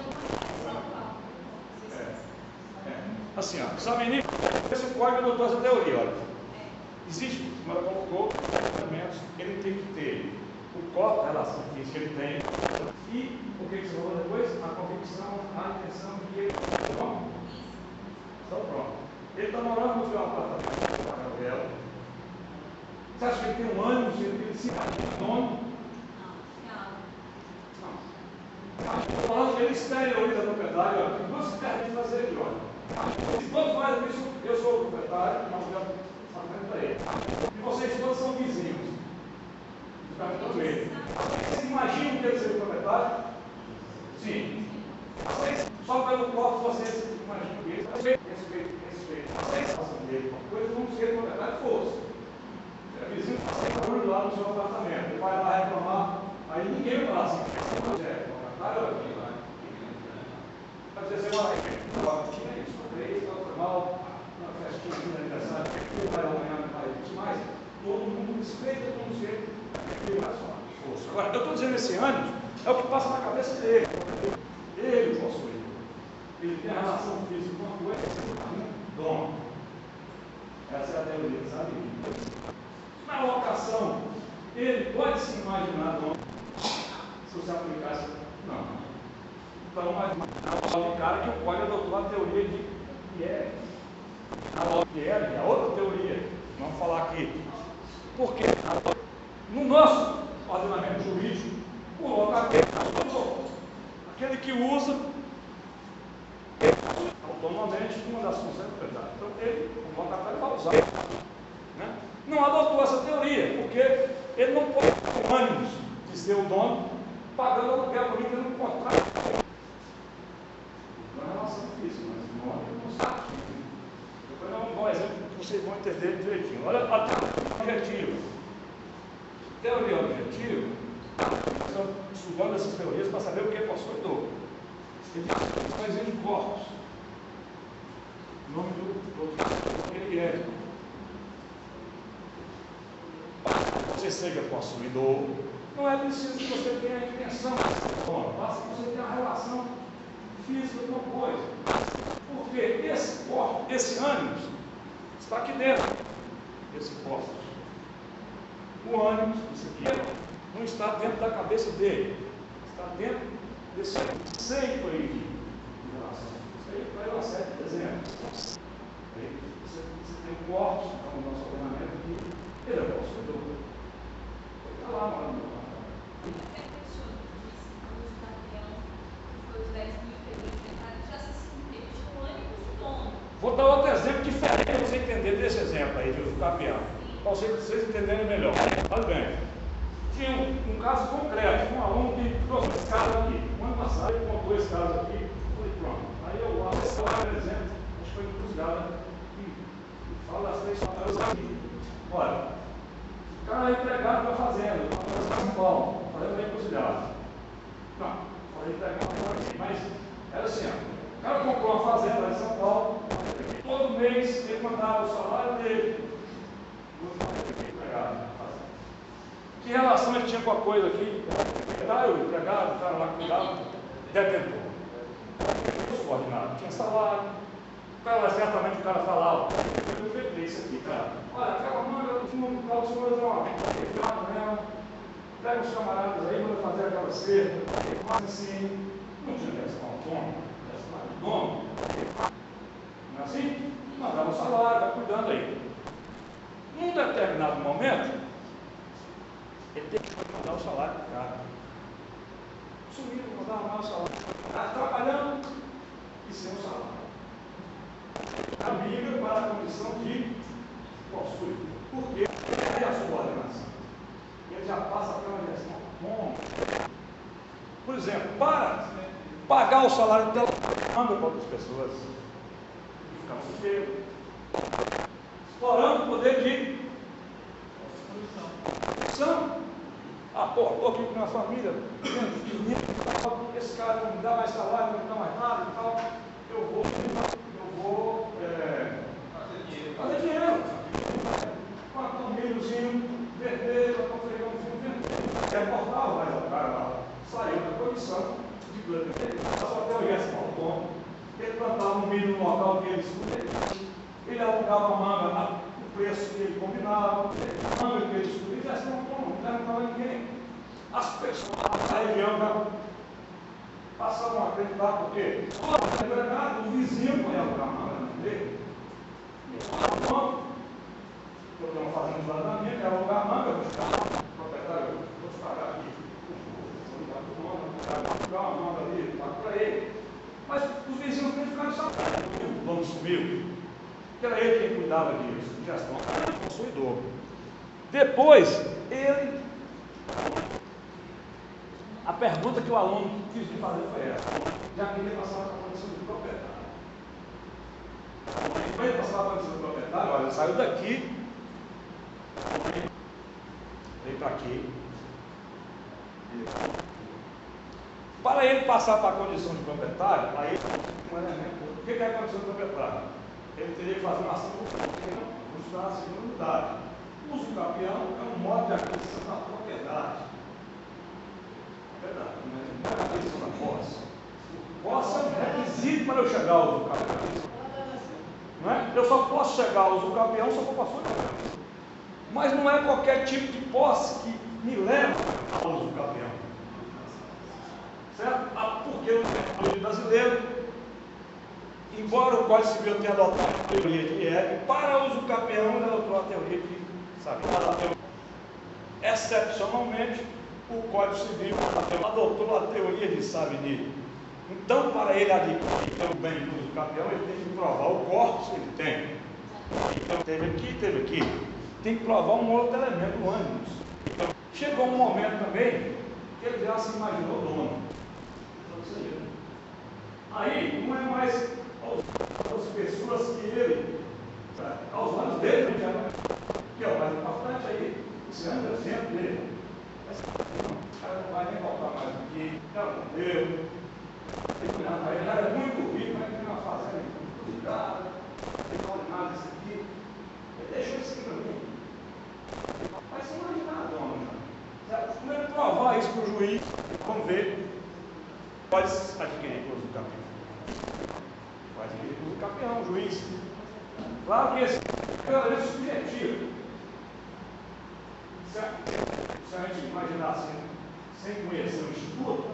S1: Assim, ó, examinei esse código adotou essa teoria, olha. Existe, como ela colocou, elementos, ele tem que ter o corpo, a relação física que ele tem, e o que você falou depois? A convicção, a intenção de que ele está pronto. Então pronto. Ele está morando no seu apartamento, na favela. Você acha que ele tem um ânimo, se ele se imagina dono? Ele exterioriza a propriedade, olha, tem duas formas de fazer aqui, olha. Se todos nós aqui, eu sou o proprietário, nós vamos apartamento para ele. E vocês todos são vizinhos. Vocês imaginam que ele seja o proprietário? Sim. Vocês, só pelo corpo, vocês imaginam que ele respeito. Vocês façam dele uma coisa como se ele o proprietário fosse. É vizinho que está barulho lá no seu apartamento. Ele vai lá reclamar, aí ninguém vai falar assim, vai dizer assim, olha, tinha isso, foi mal, uma festinha de aniversário, vai amanhã, vai isso, mas todo mundo respeita, todo mundo respeita. Agora, eu estou dizendo esse ânimo, é o que passa na cabeça dele. Ele possui. Ele tem a relação física com a coisa, dono. Essa é a teoria, sabe? Na locação, ele pode se imaginar dono. Se você aplicasse, não. Então, mas na cara que o código adotou a teoria de Pierre. Na Pierre, a outra teoria, vamos falar aqui. Porque no nosso ordenamento jurídico, o locador, aquele que usa autonomamente uma das funções do proprietário. Então, ele, o locatário, vai usar. Né? Não adotou essa teoria, porque ele não pode ter ânimos de ser o dono pagando aluguel por ele no contrato. Não é relação física, mas não é constante. Depois nós vamos dar um exemplo que vocês vão entender direitinho. Olha a teoria objetiva. Teoria objetiva, nós estamos estudando essas teorias para saber o que é possuidor. Ele diz que de corpos. O nome do ele é. Você seja possuidor. Não é preciso que você tenha a intenção, basta que você tenha uma relação física com a coisa. Porque esse corpo, esse ânimo, está aqui dentro. Esse corpo. O ânimo, isso aqui, não está dentro da cabeça dele. Está dentro desse conceito aí de relação. Isso aí vai uma série de exemplos. Você tem um corpo, no nosso ordenamento aqui, ele é possuidor. Está lá, mano. Vou dar outro exemplo diferente para você entender desse exemplo aí de uso do capião, para vocês entenderem melhor. Olha bem, tinha um caso concreto, um aluno que trouxe esse caso aqui. No ano passado ele contou esse caso aqui, foi pronto. Aí eu acho esse exemplo, acho que foi no Cruzado, que fala das três palavras aqui. Olha, o cara é empregado na fazenda, na São Paulo, fazendo bem conciliado. Não, falei empregado, mas era assim, ó. O cara comprou uma fazenda lá em São Paulo, todo mês ele mandava o salário dele. Que relação ele tinha com a coisa aqui? O empregado, o cara lá cuidava, detentor. Subordinado, tinha salário. O cara, certamente o cara falava, eu feito isso aqui, cara. Olha, aquela manga do fundo do carro, o senhor pega os camaradas aí, manda fazer aquela cerca, faz assim. não tinha gestão autônoma, gestão do dono. Não é assim? Mandava o salário, vai cuidando aí. Num determinado momento, ele teve que mandar o salário para o cara. Sumiu, mandava mais o salário. Está trabalhando e sem o salário. A migra para a condição de possui. Porque é a sua ordenação. Ele já passa pela gestão autônoma. Por exemplo, para pagar o salário dela, manda para outras pessoas. E ficar sujeito. Explorando o poder de produção. Ah, pô, estou aqui com minha família, esse cara não me dá mais salário, não me dá mais nada e tal, eu vou fazer dinheiro. Plantar um milhozinho, vender, plantar um feijãozinho, vender. É mortal, mas o cara lá saiu da condição de plano. Ele só até o resto autônomo. Ele plantava um milho no local que ele escolheu. Ele alugava a manga, o preço que ele combinava, a manga que ele escolhia, já estão autônomos, não estava ninguém. As pessoas da região passavam a acreditar, porque o empregado, o vizinho vai alugar a manga dele. Eu tenho uma fazenda do lado da minha, quero alugar a manga, vou ficar proprietário, vou te pagar aqui. Vou alugar uma manga ali, pago para ele. Mas os vizinhos não ficaram sabendo, o dono sumiu. Que era ele quem cuidava disso, de gestão, possuidor. Depois, ele. A pergunta que o aluno quis me fazer foi essa: já queria passar para a condição de proprietário. Para ele passar para a condição de proprietário, olha, ele saiu daqui, veio para aqui. Para ele passar para a condição de proprietário, aí um elemento. O que é a condição de proprietário? Ele teria que fazer uma ação buscar a segunda unidade. O uso capião é um modo de aquisição da propriedade. Verdade, não é a aquisição da posse. Posse é um requisito para eu chegar ao uso capião. Não é? Eu só posso chegar ao uso capião se eu for pastor de capião. Mas não é qualquer tipo de posse que me leva ao uso capião. Certo? Porque o Código brasileiro, embora o Código Civil tenha adotado a teoria de Hegel, para uso capião ele adotou a teoria de Savigny. Excepcionalmente, o Código Civil adotou a teoria de Savigny. Então, para ele adquirir o bem do uso capião, ele tem que provar o corpus que ele tem. Então, teve aqui. Tem que provar um outro elemento, o ânimos. Então, chegou um momento também que ele já se imaginou dono. Aí não é mais as pessoas que ele, aos olhos dele, que é o mais importante aí, esse ano é o exemplo dele. O cara não vai nem voltar mais aqui, já não deu. Ele era muito rico, mas tem uma fazenda muito ligada, não vale nada isso aqui. Ele deixou isso aqui para mim. Mas sem imaginar, dono. Quando ele provar isso para o juiz, vamos ver. Pode adquirir por uso do capião. Pode adquirir por uso do capião, juiz. Claro que esse é subjetivo. Se a gente imaginar assim, sem conhecer o instituto,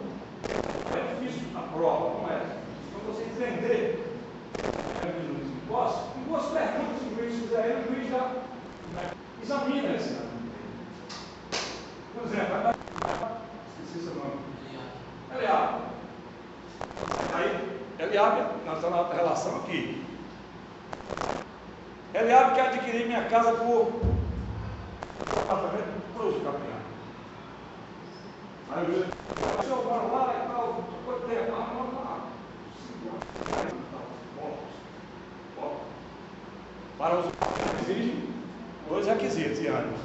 S1: é difícil a prova, não é? Quando você entender os impostos, tem duas perguntas que o juiz fizer aí, o juiz já examina esse ano. Por exemplo, esqueci seu nome. Eliabe. Aí, Eliabe, nós estamos na relação aqui. Eliabe quer adquirir minha casa por apartamento por uso capião. Aí o juiz, o senhor mora lá e tal, quanto tempo? Lá. Para os exige os requisitos e anos.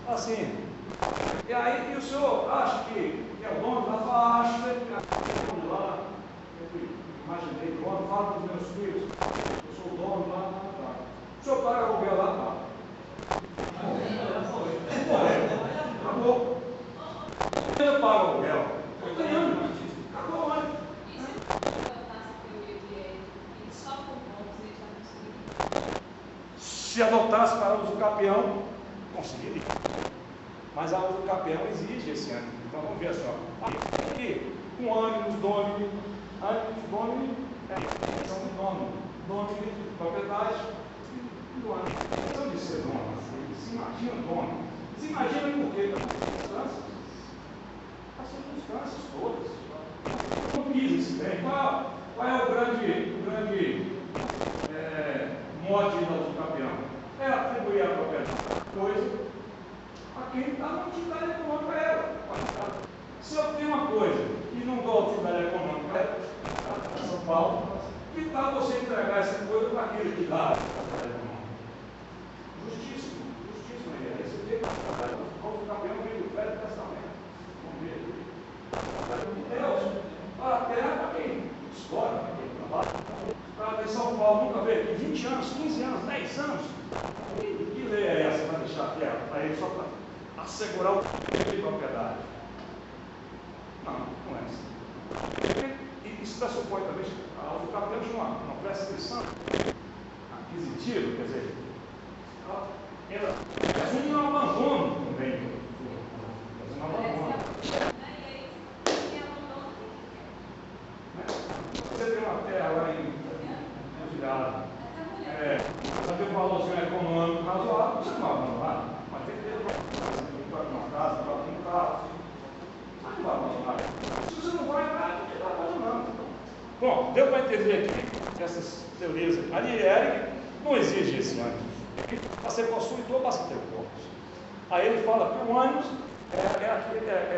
S1: Assim. E aí, o senhor acha que é o dono? Ela fala, acho que é o dono lá. Eu imaginei o dono, fala para os meus filhos, eu sou o dono lá. O senhor paga aluguel lá? Tá. Acabou. Eu pago aluguel. Eu tenho anos. Acabou, né?
S6: E se você adotasse a teoria de Hegel, ele só com pontos ele já conseguiria?
S1: Se adotasse para uso capião, conseguiria. Mas a uso capião exige esse ano. Então vamos ver só. Aqui, com ânimos, domini. Ânimos, domini é a expressão de dono. Domini de propriedade e dono. A questão de ser dono, se imagina dono. Se imagina por quê? As circunstâncias. As circunstâncias todas. Não quis esse bem. Qual é o grande mote da usucapião? É atribuir a propriedade coisa a quem está na utilidade econômica a ela. Se eu tenho uma coisa e não dou a utilidade econômica a ela, São Paulo, que tal você entregar essa coisa para aquele que dá a utilidade econômica? Justíssimo, justíssimo. É esse tipo de usucapião vem do Velho Testamento. Vamos ver aqui. Deus, a terra para quem explora, para quem trabalha. Para em São Paulo, nunca veio aqui 20 anos, 15 anos, 10 anos. Que lei é essa para deixar a terra para ele só para assegurar o direito de propriedade? Não, não é assim. E isso pressupõe também a usucapião de uma prescrição aquisitiva, quer dizer, ela presume um abandono também. Presume um abandono. Você tem uma terra lá em Encruzilhada, você tem um valorzinho econômico razoável, você não vai abandonar. Mas tem que ter uma casa, um carro. Mas não vai abandonar. Se você não vai, você está abandonando. Bom, deu para entender aqui essas teorias. A Nieric não exige esse ânimo. Para ser possuidor, basta ter o corpo. Aí ele fala que o ânimo é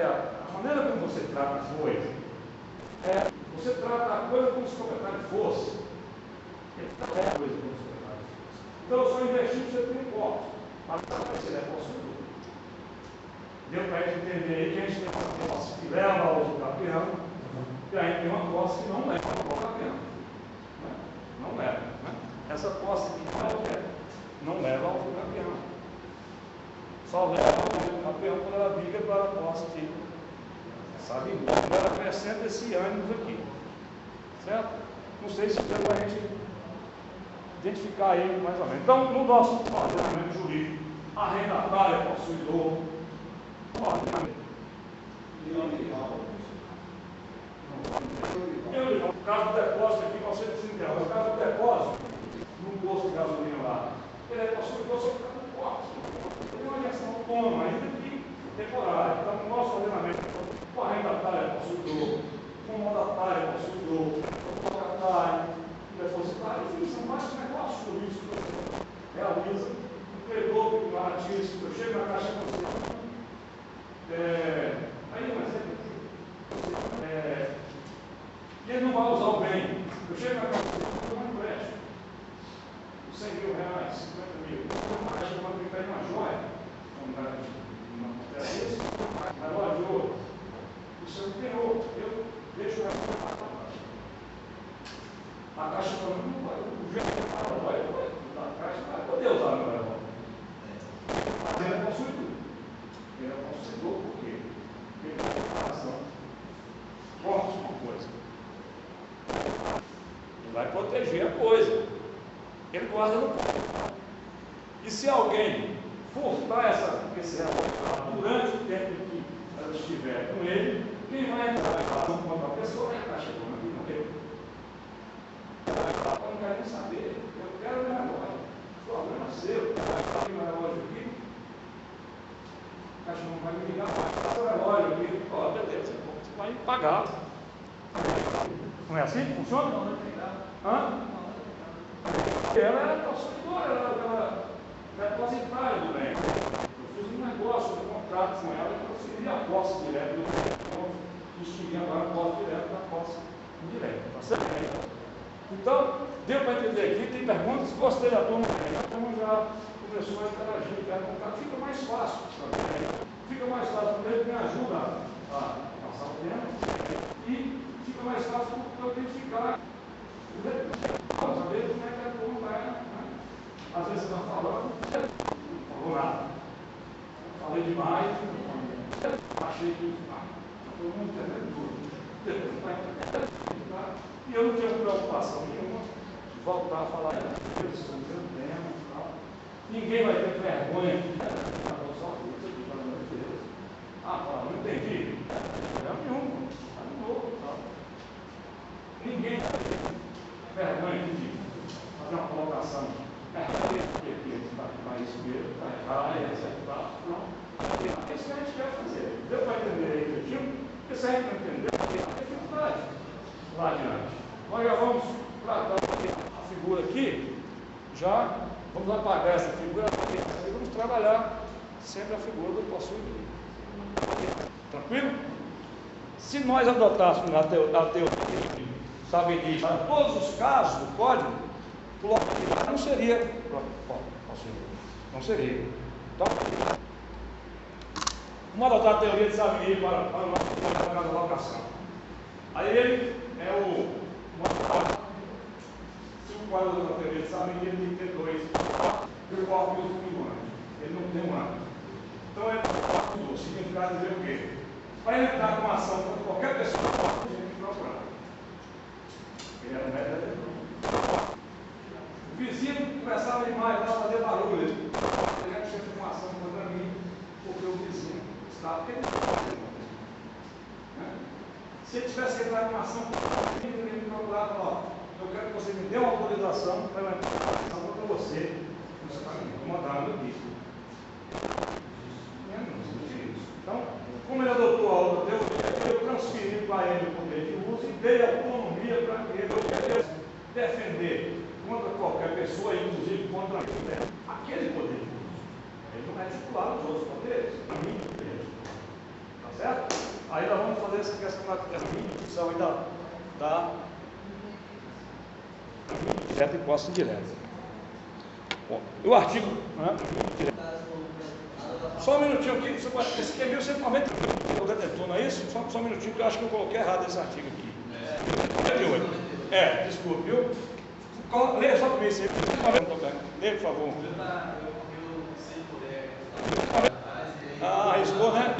S1: a maneira como você trata a coisa. Você trata a coisa como se o proprietário fosse. Ele trata a coisa como se o proprietário fosse. Então, eu só investi se você tem um corpo. Mas se ele é possuidor. Deu para a gente entender aí que a gente tem uma posse que leva ao usucapião, e aí tem uma posse que não leva ao usucapião. Não leva. Essa posse que não leva ao usucapião. Só leva ao usucapião quando ela briga para a posse que sabe? Agora acrescenta esse ânimo aqui. Certo? Não sei se deu para a gente identificar aí mais ou menos. Então, no nosso ordenamento jurídico, arrendatário é possuidor. O caso do depósito aqui, você precisa entender. O caso do depósito, no posto de gasolina lá, ele é possuidor só fica no posto. Ele é uma gestão autônoma, ainda que temporária. Então, no nosso ordenamento, o arrendatário é possuidor, o mandatário é possuidor, o locatário, o depositário, enfim, são vários negócios jurídicos que você realiza. O credor, o baratíssimo, eu chego na caixa com você. Aí um exemplo aqui. E ele não vai usar o bem. Eu chego na caixa com você, eu vou empréstimo. R$ 100 mil, 50 mil. A caixa vai ficar em uma joia. Não acontece isso. Mas loja de ouro. Isso é um terror. Eu deixo a caixa falando, não vai, o jeito que fala, vai, a caixa vai poder usar no relógio. Mas ele é possuidor. Ele é possuidor por quê? Porque ele tem relação. Corte uma coisa. Ele vai proteger a coisa. Ele guarda no corpo. E se alguém furtar esse relógio durante o tempo que ela estiver com ele, quem vai entrar em relação com outra pessoa é a caixa econômica, não eu. Eu não quero nem saber, eu quero meu relógio. O problema é seu, tem meu relógio aqui, a caixa não vai me ligar mais. Passa o relógio aqui, beleza, você vai pagar. Não é assim que funciona? Hã? Ela é possuidora, ela é depositária do bem. Eu fiz um negócio, um contrato com ela, que eu seria a posse direta do bem. Distinguir agora a posse direta da posse indireta. Tá certo? Então, deu para entender aqui, tem perguntas, gostei da turma, a turma já começou a interagir, perguntar, fica mais fácil. Fica mais fácil, porque me ajuda a passar o tempo e fica mais fácil porque eu tenho que ficar saber como é que a turma vai. Né? Às vezes você está falando, não falou nada. Falei demais, achei que todo mundo entendendo tudo. E eu não tenho preocupação nenhuma de voltar a falar isso, estou dizendo tema e tal. Ninguém vai ter vergonha de só isso aqui, pelo amor de Deus. Não entendi. Não nenhum, está de novo. ninguém tem vergonha de fazer uma colocação. Está isso mesmo, está errado, etc. Não. Isso que a gente quer fazer. Deu para entender aí direitinho? Porque se a gente não entender, tem dificuldade lá adiante. Nós já vamos tratar a figura aqui, já vamos apagar essa figura, e vamos trabalhar sempre a figura do possuidor. Tranquilo? Se nós adotássemos a teoria sabedista para todos os casos do código, o local não seria possuidor. Não seria. Então, vamos adotar a teoria de Savigny para o nosso caso da locação. Aí ele é o. Se o quadro da teoria de Savigny ele tem que ter dois corpos humanos. Ele não tem um âmbito. Então ele significa dizer o quê? Para ele entrar com uma ação contra qualquer pessoa, ele tem que procurar. Ele era um médico. O vizinho começava demais a fazer barulho. Ele já tinha uma ação contra mim, porque o vizinho estava querendo fazer. Se ele tivesse que entrar com uma ação contra mim, ele teria que procurar e falar: eu quero que você me dê uma autorização para eu entrar com uma ação contra você. Você está me incomodando aqui. Então, como ele adotou a outra teoria, eu transferi para ele o poder de uso e dei autonomia para que ele defender contra qualquer pessoa, inclusive contra aquele poder de uso. Ele não é titular dos outros poderes, a mim poder. Tá certo? Aí nós vamos fazer essa questão da discussão aí da direta e posse indireta. Bom, e o artigo. Só um minutinho aqui, esse aqui é 1190, o detentor, não é isso? Só um minutinho, que eu acho que eu coloquei errado esse artigo aqui. Desculpe, viu? Leia só para mim, se leia, por favor. Arriscou, né?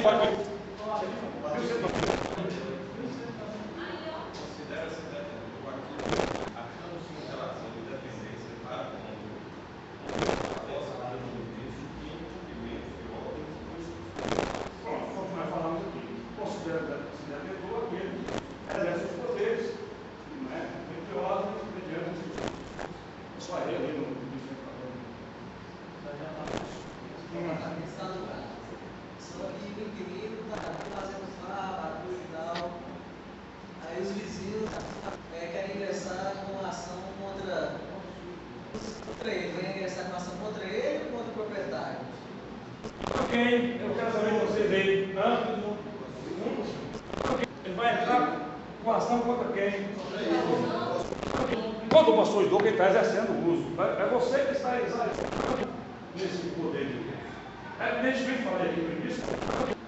S1: Eu quero saber de vocês aí. Ele vai entrar com ação contra quem? Contra o possuidor que está exercendo o uso. É você que está exercendo nesse poder de Deus. Evidentemente, falei aqui no início,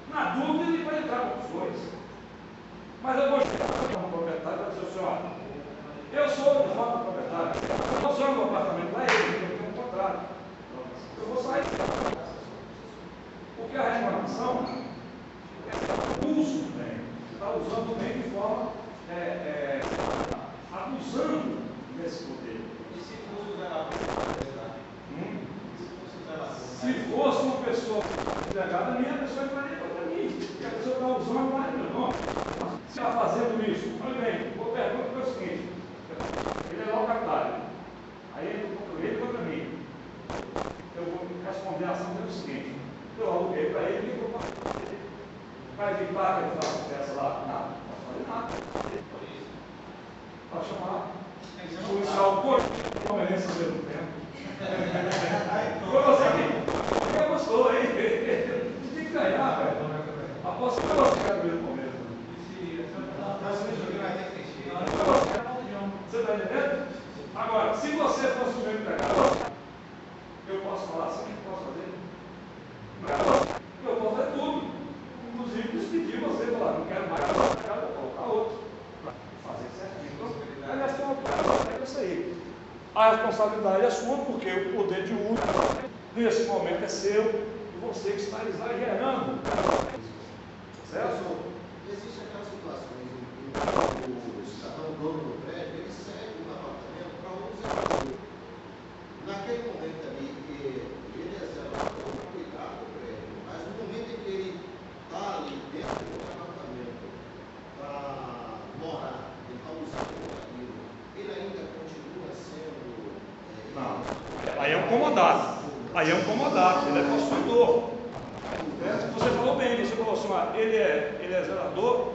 S1: na dúvida ele vai entrar com os dois. Mas eu vou chegar no proprietário e dizer: senhor, eu sou de fato proprietário. Eu não sou no apartamento lá, ele tem um contrato. Eu vou sair. Porque a reclamação é o uso do bem. Você está usando o bem de forma abusando desse poder.
S5: E se fosse usar
S1: se fosse uma pessoa empregada minha, a pessoa entraria contra mim. Porque a pessoa está usando mais meu nome. Se está fazendo isso, olha bem, vou perguntar para o seguinte: ele é locatário. Aí ele contra mim. Eu vou responder a ação pelo seguinte: eu aluguei para ele e vou pagar ele. Vai vir paga de fazer peça lá? Nada, não fazer nada. Para chamar o policial por conveniência ao mesmo tempo. Foi você que gostou, hein? Tem que ganhar, velho. Aposto que você quer do mesmo momento. Você está entendendo? Agora, se você fosse o meu empregado, eu posso falar assim, eu posso fazer? Eu posso fazer tudo. Inclusive despedir você, falar: não quero mais, eu vou colocar outro. Para fazer certinho. Então, aliás, tem uma coisa, é isso aí. A responsabilidade é sua, porque o poder de uso nesse momento é seu e você que está exagerando. Certo?
S2: Existem aquelas situações em que o cidadão dono do prédio, ele cede um apartamento para outro zelador. Naquele momento ali que ele é zelador, cuidar do prédio, mas no momento em que ele está ali dentro do apartamento para morar, ele está usando aquilo
S1: comodato. Aí é um comodato, ele é possuidor. Você falou bem, você falou assim, ele é zelador,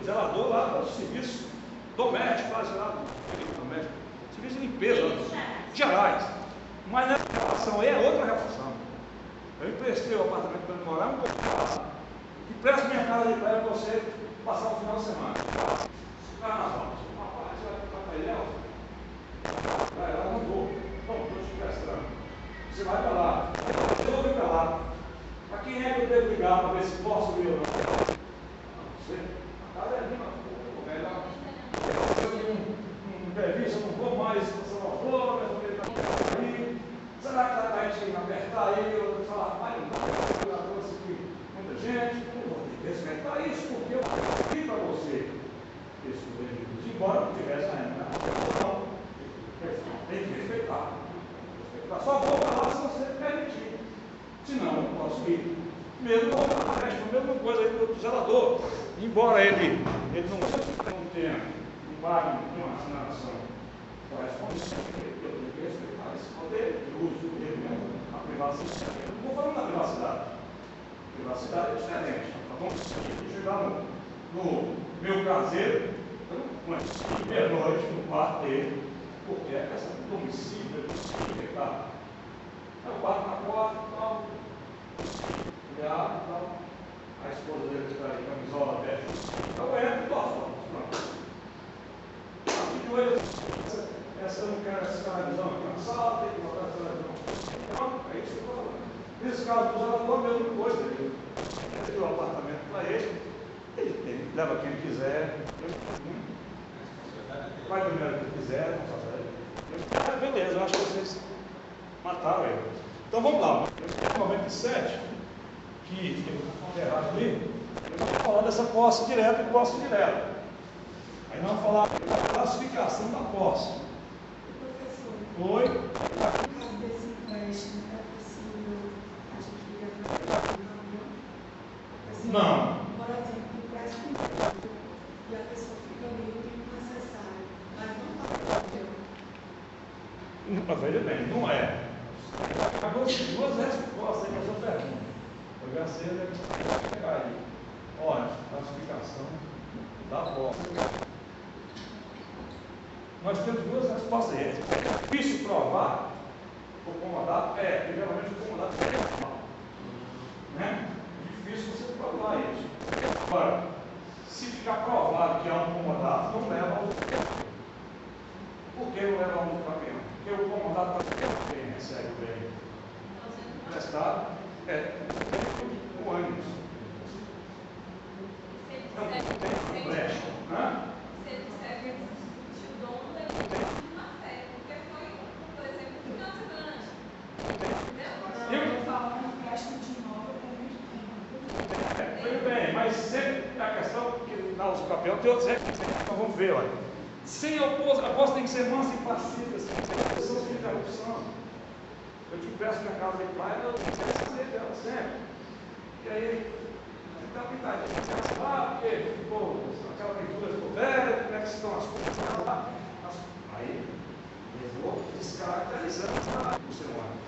S1: zelador lá do serviço doméstico, faz lá doméstico, serviço de limpeza, gerais. Mas nessa relação aí é outra relação. Eu emprestei o apartamento para ele morar, empresto minha casa de praia para você passar o final de semana. Carnaval, rapaz, você vai para Ilhéus? Vai lá, não vou. Não, estou te emprestando. Você vai para lá. Eu vou vir para lá. Mas quem é que eu devo ligar para ver se posso vir ou não? Você. A casa é minha, melhor. Eu tenho um imprevisto, eu não vou mais para São Paulo, mas eu vou estar aí. Será que dá para a gente apertar aí? Eu vou falar, pai, não trouxe aqui muita gente. Eu vou ter que respeitar isso, porque eu pedi para você esse benefício, embora não tivesse ainda. Não, tem que respeitar. Só vou falar se você permitir. Senão, eu não posso ir. Mesmo a mesma coisa aí do zelador. Embora ele não tenha um pague uma assinação correspondente, eu tenho que respeitar esse poder de uso dele mesmo, a privacidade. Eu não vou falando da privacidade. Privacidade é diferente. Tá bom? Se chegar no meu caseiro, eu não conheci meia-noite no quarto dele, porque é essa domicílio, tá? Eu bato na porta e tal, ele abre e tal, a esposa dele está aí, camisola aberta, então eu entro e toco, pronto. Essa eu não quero essa televisão aqui na sala, tem que botar essa televisão. Pronto, é isso que eu estou falando. Nesse caso do zelador, a mesma coisa, ele deu o apartamento para ele leva quem quiser, vai dormir o que quiser, não fazer. Beleza, eu acho que vocês mataram ele. Então vamos lá. Em 97, que eu errado ali, eu vou falar dessa posse direta e posse indireta. Aí nós vamos falar da classificação da posse.
S4: Professor,
S1: Oi?
S4: no caso desse empréstimo, é possível adquirir a
S1: Não.
S4: Por exemplo, empréstimo e a pessoa fica livre e necessário, mas não está.
S1: Veja bem, não é. Agora, duas respostas aí para a sua pergunta. Eu já sei onde é que você vai pegar aí. Olha, classificação da posse. Nós temos duas respostas aí. É difícil provar o comodato? Porque geralmente o comodato é normal. Né? É difícil você provar isso. Agora, se ficar provado que há um comodato, não leva ao Por que não leva ao caminhão? Porque o comodato está bem, recebe o bem. Emprestado é o ônibus. Então, tem empréstimo.
S6: Se ele disser que o dono deve ter uma fé, porque foi, por exemplo, um final de semana antes. Entendeu?
S4: Eu falo um empréstimo de imóvel por muito tempo.
S1: Muito bem, mas sempre a questão que na uso papel tem outros requisitos. Então vamos ver, olha. Sem oposto, a posse tem que ser mansa e pacífica, sem interrupção. Eu te peço minha casa de praia, eu tenho que saber dela sempre. E aí, está pintadinho, lá, porque ficou, aquela pintura ficou velha, como é que estão as coisas lá. Aí, eu vou descaracterizando o seu ano.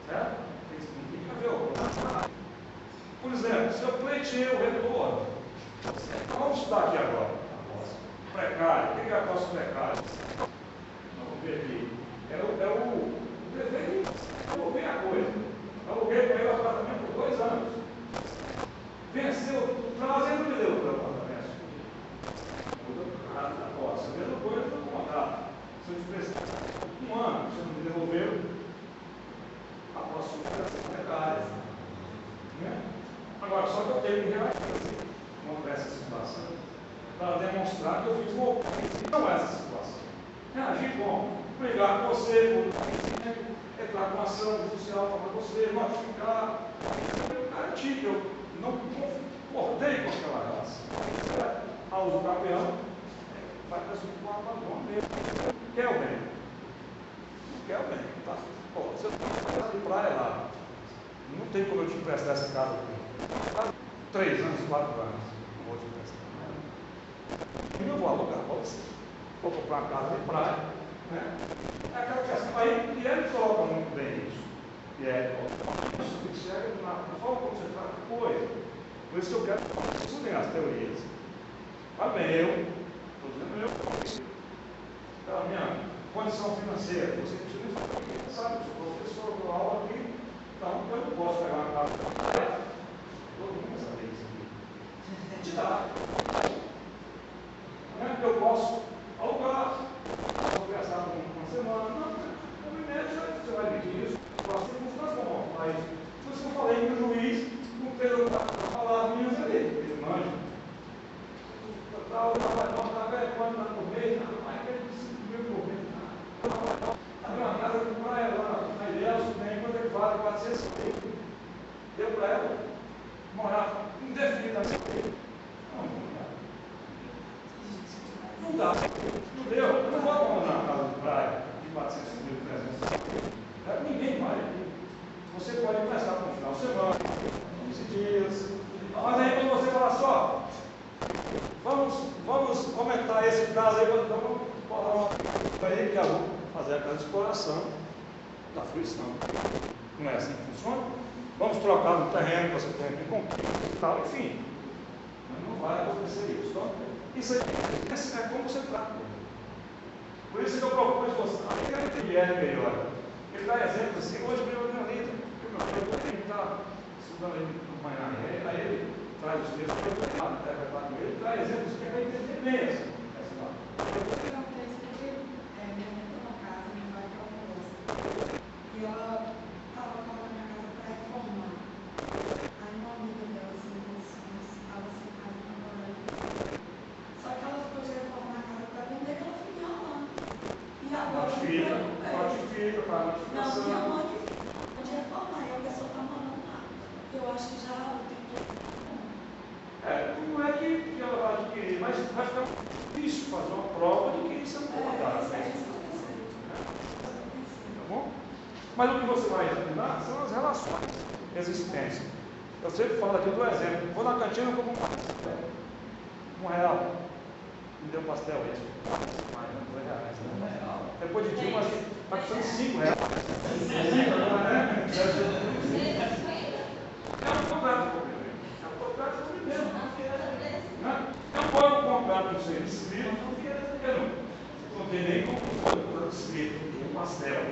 S1: Certo? Tem que haver o Por exemplo, se eu pleiteei o retorno, vamos estudar aqui agora. Precário. O que é a posse precária? Vamos ver aqui. É o prefeito que aluguei a coisa. Aluguei para ele o apartamento por 2 anos. Venceu o prazo e não me deu o apartamento. A posse. A mesma coisa do contrato. Se eu te prestar 1 ano, você não me devolveu, a posse fica precária. Né? Agora, só que eu tenho que reagir contra essa situação para demonstrar que eu fiz uma oposição a essa situação. Reagir como? Brigar com você, entrar com ação judicial contra você, notificar, garantir que eu não concordei com aquela relação. A uso campeão vai presupor o abandono mesmo. Quer o bem? Não quer o bem. Tá? Pô, você não tem casa de praia lá. Não tem como eu te emprestar essa casa aqui. 3 anos, 4 anos. Não vou te emprestar. E eu vou alugar para você. Vou comprar uma casa de praia, Né? É aquela questão aí, e ele coloca muito bem isso. E isso que chega na forma como você trata a coisa. Por isso que eu quero que vocês estudem as teorias. Mas bem, estou dizendo pela minha condição financeira, você sabe, se o professor deu aula aqui, então eu não posso pegar uma casa de praia, todo mundo vai saber isso aqui. Te dá. Não é que eu posso alugar, vou gastar uma semana, não, movimento, você vai medir isso, as circunstâncias vão mostrar isso. Por isso que eu falei que o juiz não fez a palavra minhas ali, ele manja. Quando está no mês, não vai querer 5 mil por mês. Tem uma casa de praia lá na Ilhéus, tem quando ele vale 400 mil. Deu para ela morar indefinidamente. Não dá. Não deu. Eu não vou comprar uma casa de praia de 400 mil, 300 mil. Ninguém vai. Você pode emprestar para um final de semana, 15 dias. Mas aí quando você fala só, vamos comentar esse caso aí, vamos falar uma para ele que eu fazer aquela exploração da fruição. Não é assim que funciona? Vamos trocar no terreno, você tem que conquistar e tal, enfim. Mas não vai acontecer isso. Então, isso aí é como você trata. Por isso que eu propus você. Ele é melhor. Ele dá exemplo assim, hoje meu Leonardo, ele está estudando ele no Maranhão, aí ele traz os textos que eu tenho interpretado com ele, traz exemplos que vai entender bem essa história.
S4: E ela estava colocando a casa para reformar. Aí uma amiga dela, assim, estava sem casa para morar. Só que ela ficou de reformar a casa para vender e ela ficou enrolando. E agora
S1: Notifica para
S4: não,
S1: notificação.
S4: minha mãe pode reformar, e a pessoa está morando lá. Eu acho que já tem que.
S1: Não é que ela vai adquirir, mas vai ficar difícil fazer uma prova de que isso é um contrato. Tá bom? Mas o que você vai examinar são as relações existentes. Eu sempre falo aqui do exemplo. Vou na cantina e como R$1. Me deu pastel esse. Mais R$2. Depois de dia, mas vai custando R$5. É um contrato comigo mesmo. Eu posso comprar um serviço escrito, não tem nem como escrito, um pastel.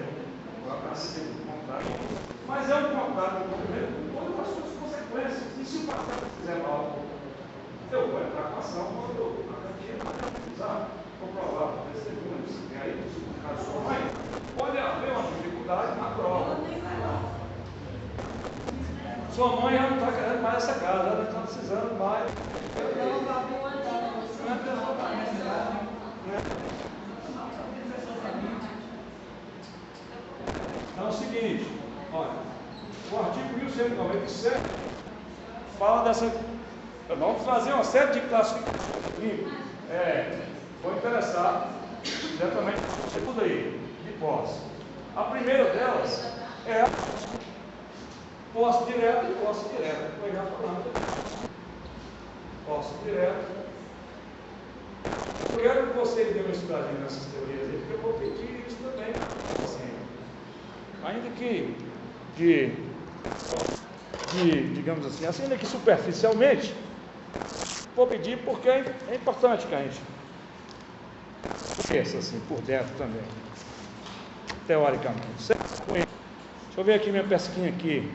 S1: Mas é um contrato com todas as suas consequências. E se o pastel fizer mal, eu vou entrar com a ação quando a cantina precisar comprovar para testemunhos. E aí, no caso da sua mãe, pode haver uma dificuldade na prova. Sua mãe já não está querendo mais essa casa, ela está precisando mais. Então é o seguinte, olha, o artigo 1197 fala dessa. Vamos fazer uma série de classificações. Vou interessar diretamente tudo aí, de posse. A primeira delas é a posse direta e posse direta. Foi já falando. Posse direta. Eu quero que você dê uma estudadinha nessas teorias aí, porque eu vou pedir isso também. Assim, ainda que digamos assim, ainda que superficialmente, vou pedir porque é importante que a gente pense assim por dentro também, teoricamente. Deixa eu ver aqui minha pesquinha aqui.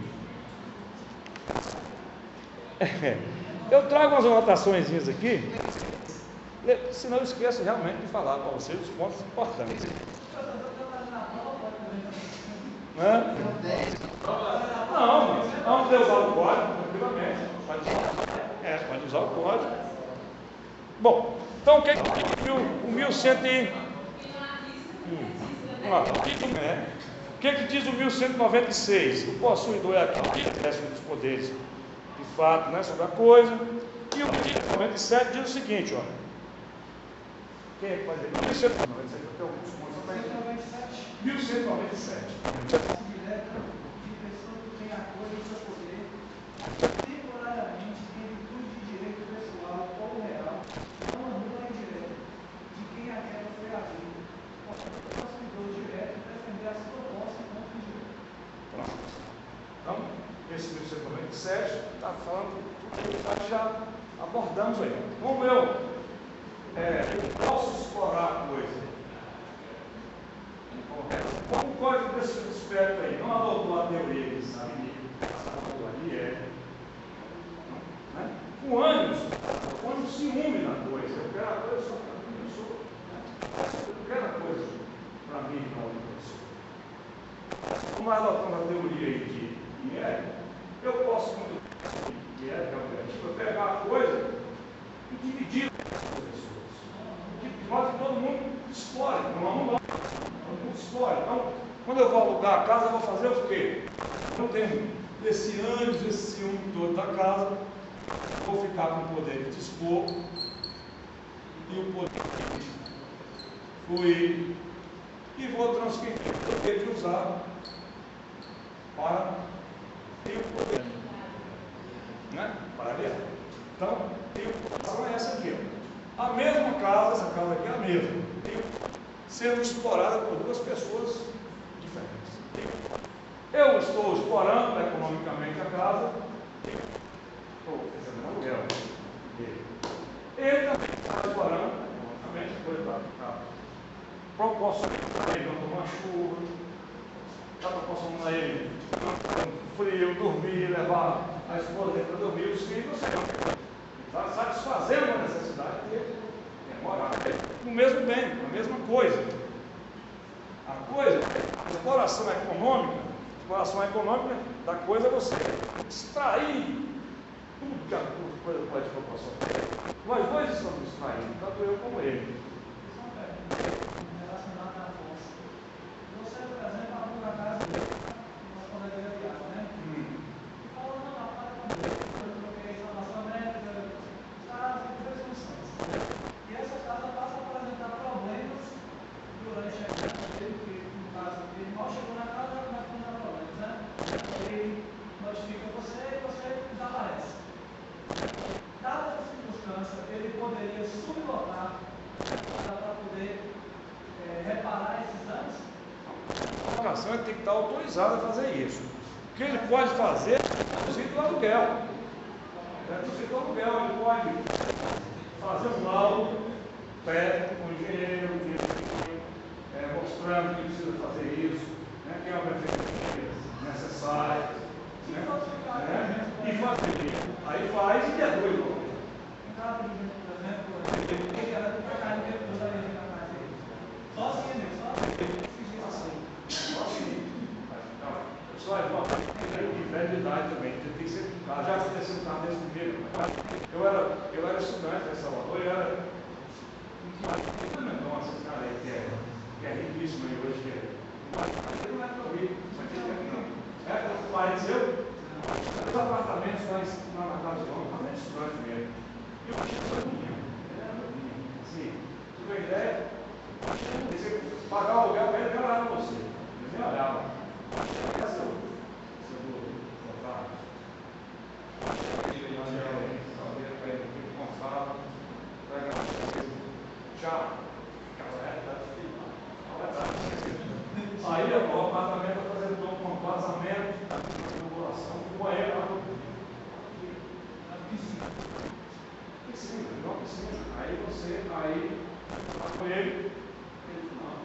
S1: Eu trago umas anotaçõezinhas aqui, senão eu esqueço realmente de falar para vocês os pontos importantes. Não, vamos usar o código tranquilamente. Pode usar o código. Bom, então o que o 1100 o que diz o 1196? O possuidor é aquele que exerce dos poderes de fato, né, sobre a coisa. E o 1197 diz o seguinte, ó. Quem é que faz aí? 1197, eu tenho alguns pontos. 1197.
S3: Temporariamente, em virtude de direito pessoal ou real, não anula a indireta de quem a regra foi havida.
S1: Então, esse 1197 está falando tudo que nós já abordamos aí. Como eu posso explorar a coisa? Como o código desse aspecto aí não adotou a teoria que sabe que ali né? Com ânimos, com ciúme na coisa. Eu quero a coisa só para mim, eu sou. Né? Eu quero a coisa para mim, não eu sou. Como adotando a teoria aí de Hegel, eu posso, quando que é objetivo, eu pegar a coisa e dividir as pessoas. De modo que todo mundo explore, não todo mundo explore. Então, quando eu vou alugar a casa, eu vou fazer o quê? Eu tenho esse ânimo, esse ciúme todo da casa, vou ficar com o poder de dispor e o poder de fluir e vou transferir o poder de usar para ter o poder, né? Para ver. Então, a situação é essa aqui. Ó. A mesma casa, essa casa aqui é a mesma, sendo explorada por duas pessoas diferentes. Eu estou explorando economicamente a casa, estou recebendo aluguel dele. Ele também está explorando economicamente a coisa está proporcionando a ele não tomar chuva, está proporcionando a ele não frio, dormir, levar a esposa dele para dormir, os filhos, está satisfazendo a necessidade dele, é morar. O mesmo bem, a mesma coisa. A coisa, a exploração econômica da coisa é você extrair tudo que a coisa pode proporcionar. Nós dois estamos extraindo, tanto eu como ele.
S3: Relacionado à força. Você, por exemplo, aluga a casa uma colega de viagem, né? E fala, não, para eu troquei instalação elétrica, casa, três funções. E essa casa passa a apresentar problemas durante a casa dele, que no caso ele mal chegou na casa, vai apresentar problemas, né? Ele notifica você e você desaparece. Dada a circunstância, ele poderia sublotar para poder reparar esses danos?
S1: A locação tem que estar autorizada a fazer isso. O que ele pode fazer é reduzir o aluguel. Reduzir o aluguel, ele pode fazer um laudo técnico com o engenheiro, mostrando que precisa fazer isso, né, que é uma perfeição necessária. E fazer. Aí faz e deduz o aluguel.
S3: Um caso, por exemplo, ele era do carro que ele usaria na casa dele. Sozinho mesmo,
S1: Só é uma de idade também, tem que ser. Já aconteceu um caso desse primeiro. Eu era estudante em Salvador, eu era. Nossa, esse cara aí que é riquíssimo aí hoje, que é. Ele não é tão rico, não. É, quando faleceu, os apartamentos lá na casa de homem, apartamentos estudantes mesmo. E eu achei que foi bonito. Ele era bonito. Assim, tu tem ideia? Você pagar o aluguel para ele, nem olhava você. Ele nem olhava. Aí o apartamento apresentou um vazamento da população do banheiro lá na piscina. Piscina. Aí você, com ele não.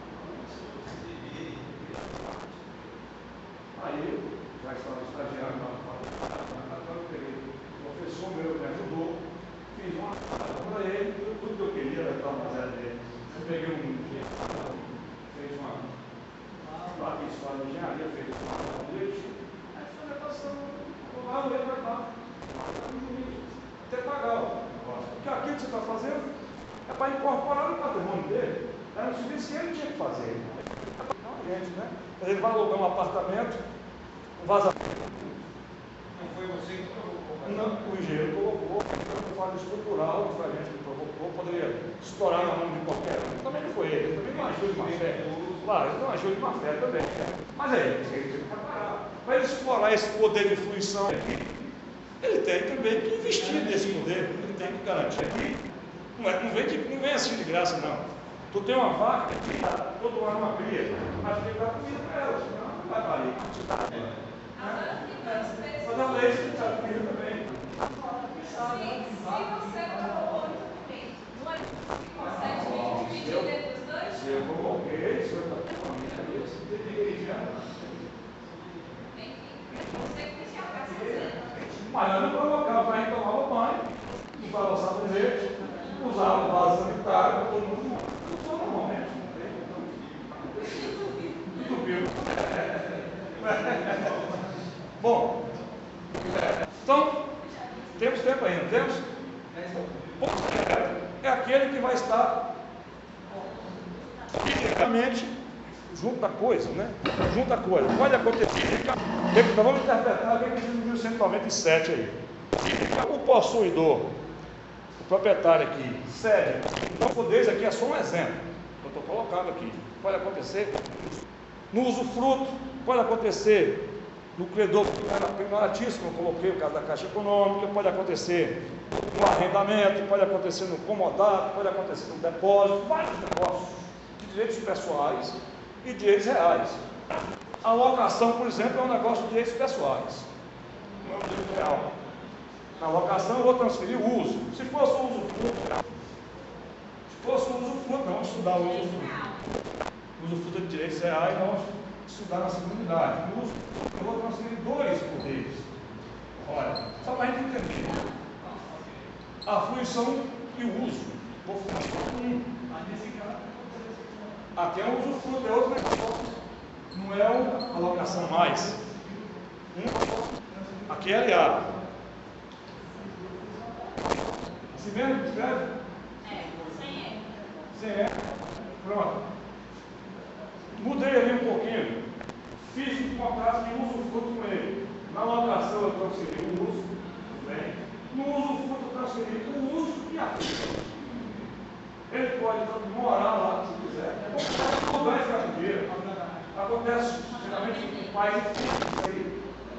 S1: Aí eu já estava estagiando eu peguei o professor meu me ajudou, fiz uma para ele, tudo que eu queria era para a casa dele. Eu peguei fez uma lá que história de engenharia, fez uma direitinho. Aí foi negociando, lá ele vai lá, até pagar o negócio. Porque aquilo que você está fazendo é para incorporar no patrimônio dele. Era um serviço que ele tinha que fazer. Não a gente, né? Mas ele vai alugar um apartamento, um vazamento.
S5: Não foi você que provocou?
S1: Não, o engenheiro colocou, um fato estrutural, foi a gente que provocou, poderia estourar na mão de qualquer um. Também não foi ele também não agiu de má fé. Claro, ele não agiu de má fé também. Mas aí, ele tem que preparar. Para ele explorar esse poder de fruição aqui, ele tem também que investir nesse poder, ele tem que garantir aqui. Não vem assim de graça, não. Tu tem uma vaca que todo ano uma cria, mas tem que dar comida para ela, senão não vai valer. Mas eu não provocava, a gente tomava banho, usava sabonete, usava vaso sanitário, todo mundo usou normalmente. Entupiu. Bom, então, temos tempo ainda, temos? É aquele que vai estar fisicamente junto à coisa, né? Junto à coisa. Pode acontecer. Nós vamos interpretar bem que em 1197 aí. O possuidor, o proprietário aqui, cede. Então, poderes aqui é só um exemplo. Eu estou colocando aqui. Pode acontecer no usufruto, pode acontecer no credor primaritíssimo, eu coloquei o caso da Caixa Econômica, pode acontecer no arrendamento, pode acontecer no comodato, pode acontecer no depósito, vários negócios de direitos pessoais e direitos reais. A locação, por exemplo, é um negócio de direitos pessoais, não é um direito real. Na locação eu vou transferir o uso. Se fosse o usufruto, não, vamos estudar o usufruto. O usufruto de direitos reais, vamos estudar na segunda unidade. No usufruto, eu vou transferir dois poderes. Olha, só para a gente entender. A fruição e o uso. Vou aqui é um usufruto, é outro negócio. Não é a locação mais. Aqui é aliado. Assim mesmo? Escreve? Sem E. Pronto. Mudei ali um pouquinho. Fiz um contrato de usufruto com ele. Na locação eu transferi o uso. Tudo bem? No usufruto eu transferi o uso e a fruição. Ele pode morar lá se quiser. É mudar esse cajueiro. Acontece geralmente com o pai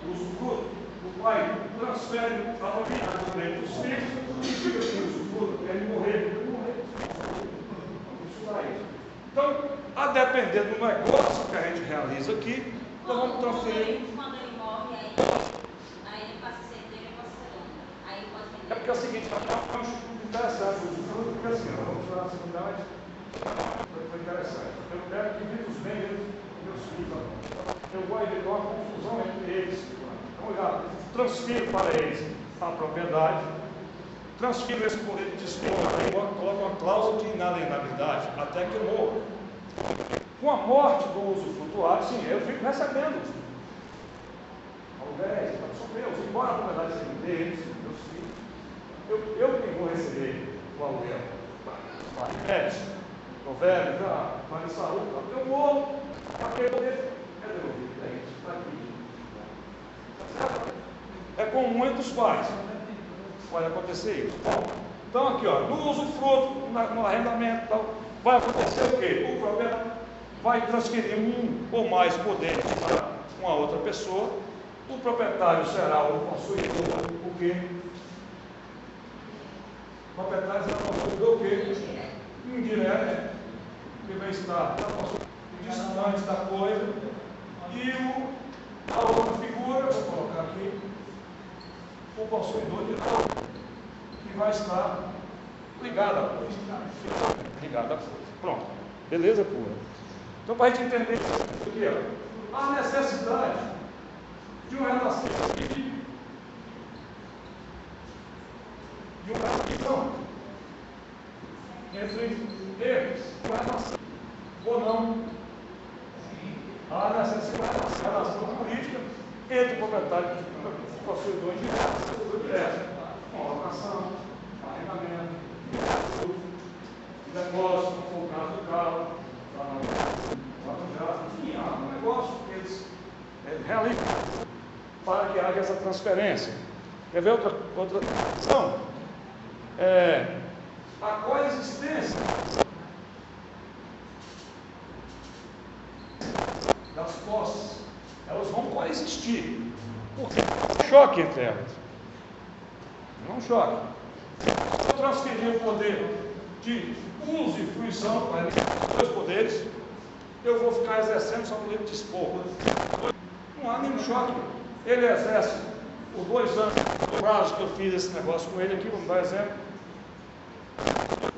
S1: o usufruto. O pai transfere a propriedade do direito dos filhos e fica sem usufruto. Ele morrer. Isso aí. Então, a depender do negócio que a gente realiza aqui, nós vamos transferir.
S6: Quando ele morre, aí ele passa a ser dele e passa a ser dono. Aí ele pode vender.
S1: É porque é o seguinte, é um estudo interessante o usufruto, porque assim, vamos falar na segunda vez, foi interessante. Eu quero que viva os bens dos meus filhos. Eu vou evitar uma confusão entre eles. Então, já transfiro para eles a propriedade, transfiro esse poder de dispor, coloco uma cláusula de inalienabilidade até que eu morra. Com a morte do usufrutuário, sim, eu fico recebendo aluguéis, meus, embora a propriedade seja deles, meus filhos, eu que vou receber o aluguel. Pet, provérbio, vale de saúde, eu morro, aquele poder é devolvido, é isso, está aqui. É comum entre os pais. Pode acontecer isso. Então aqui, ó, no usufruto, no arrendamento e tal, vai acontecer o quê? O proprietário vai transferir um ou mais poderes para uma outra pessoa. O proprietário será o possuidor, o quê? O proprietário será o possuidor o quê? Indireto, que vai estar distante da coisa. E a outra figura, vou colocar aqui, o possuidor de algo que vai estar ligado à coisa. Ligado à coisa. Pronto. Beleza pura. Então, para a gente entender isso aqui, ó, a necessidade de uma relação entre eles, uma relação ou não. Há necessidade de relação política entre o proprietário e o possuidor indireto, com locação, arrendamento, negócio, como foi o caso do carro, enfim, há um negócio que eles realizam para que haja essa transferência. Quer ver outra questão? A coexistência das posses, elas vão coexistir. Por quê? Choque entre elas. Não choque. Se eu transferir o poder de uso e fruição para os dois poderes, eu vou ficar exercendo só o poder de dispor. Não há nenhum choque. Ele exerce por 2 anos, o prazo que eu fiz esse negócio com ele aqui, vamos dar exemplo,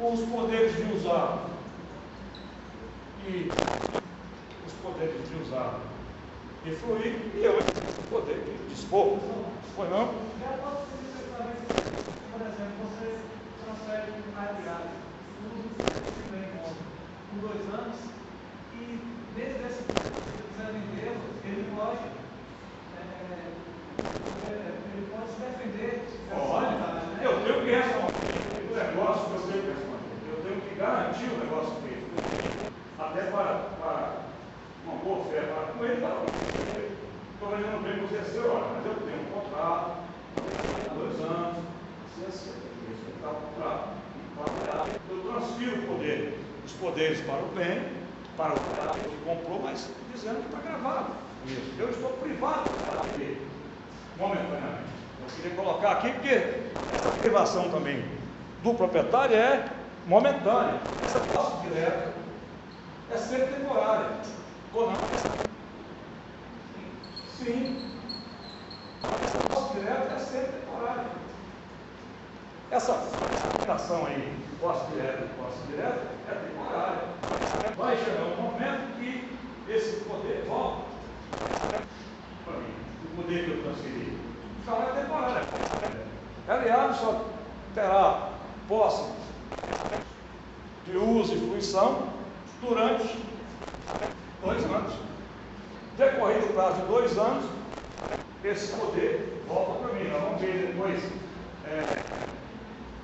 S1: os poderes de usar e os poderes de usar e fluir, e eu poder dispor. Pois não?
S3: Já posso dizer por exemplo, você transfere a viagem, por 2 anos, e desde esse vender, ele pode se defender.
S1: Olha, eu tenho que responder o negócio que eu tenho que responder. Eu tenho que garantir o negócio feito. Até para uma boa fé, para com ele, para ele. Talvez eu não venha você assim, olha, mas eu tenho um contrato, há 2 anos, assim, eu transfiro o poder, os poderes para o bem, para o que comprou, mas dizendo que está gravado. Isso. Eu estou privado para viver momentaneamente. Eu queria colocar aqui porque essa privação também do proprietário é momentânea. Essa posse direta é sempre temporária. Ou não? Sim. Essa posse direta é sempre temporária. Essa limitação aí, posse direta é temporária. Vai chegar um momento que esse poder volta para mim, o poder que eu transferi. Então é temporário. Aliás, só terá posse de uso e fruição durante 2 anos. Decorrido o prazo de 2 anos, esse poder volta para mim. Nós vamos ver depois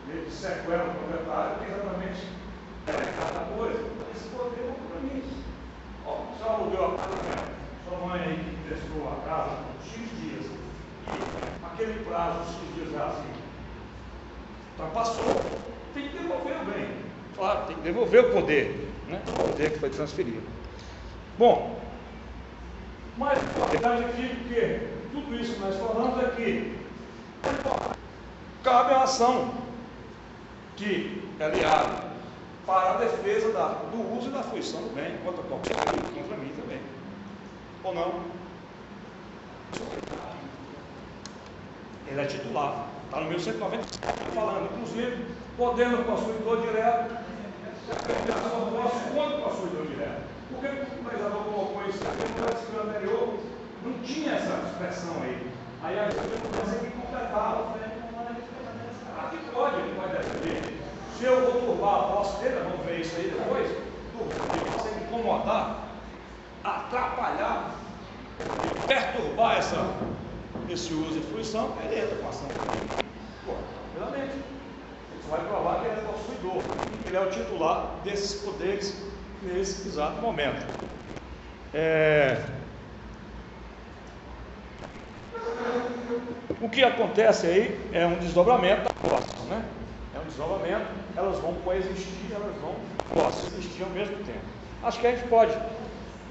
S1: ele sequela o proprietário, que exatamente cada coisa. Esse poder volta para mim. Ó, se eu aluguei a casa, sua mãe aí que prestou a casa por X dias, e aquele prazo de X dias é assim, ultrapassou, tem que devolver o bem. Claro, tem que devolver o poder, né? O poder que foi transferido. Bom, mas a verdade aqui, porque tudo isso que nós falamos é que cabe a ação que é aliada para a defesa do uso e da fruição do bem, contra qualquer um, contra mim também. Ou não? Ele é titular, está no 1195 falando, inclusive, podendo possuidor direto, eu só posso quando possuidor direto. Por que o legislador colocou isso aqui? No artigo anterior não tinha essa expressão aí. Aí a gente pensa que completava. Aqui pode, ele pode defender. Se eu vou turbar a posse dele, vamos ver isso aí depois, você me incomodar, atrapalhar, perturbar esse uso e fruição, ele entra com ação. Pô, realmente, você vai provar que ele é possuidor, que ele é o titular desses poderes nesse exato momento. O que acontece aí é um desdobramento da posse, né? É um desdobramento, elas vão coexistir, elas vão coexistir ao mesmo tempo. Acho que a gente pode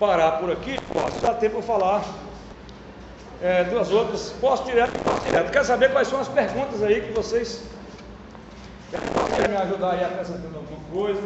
S1: parar por aqui, dá tempo para falar duas outras, posse direto e posse direto. Quero saber quais são as perguntas aí que vocês querem me ajudar aí acrescentando alguma coisa.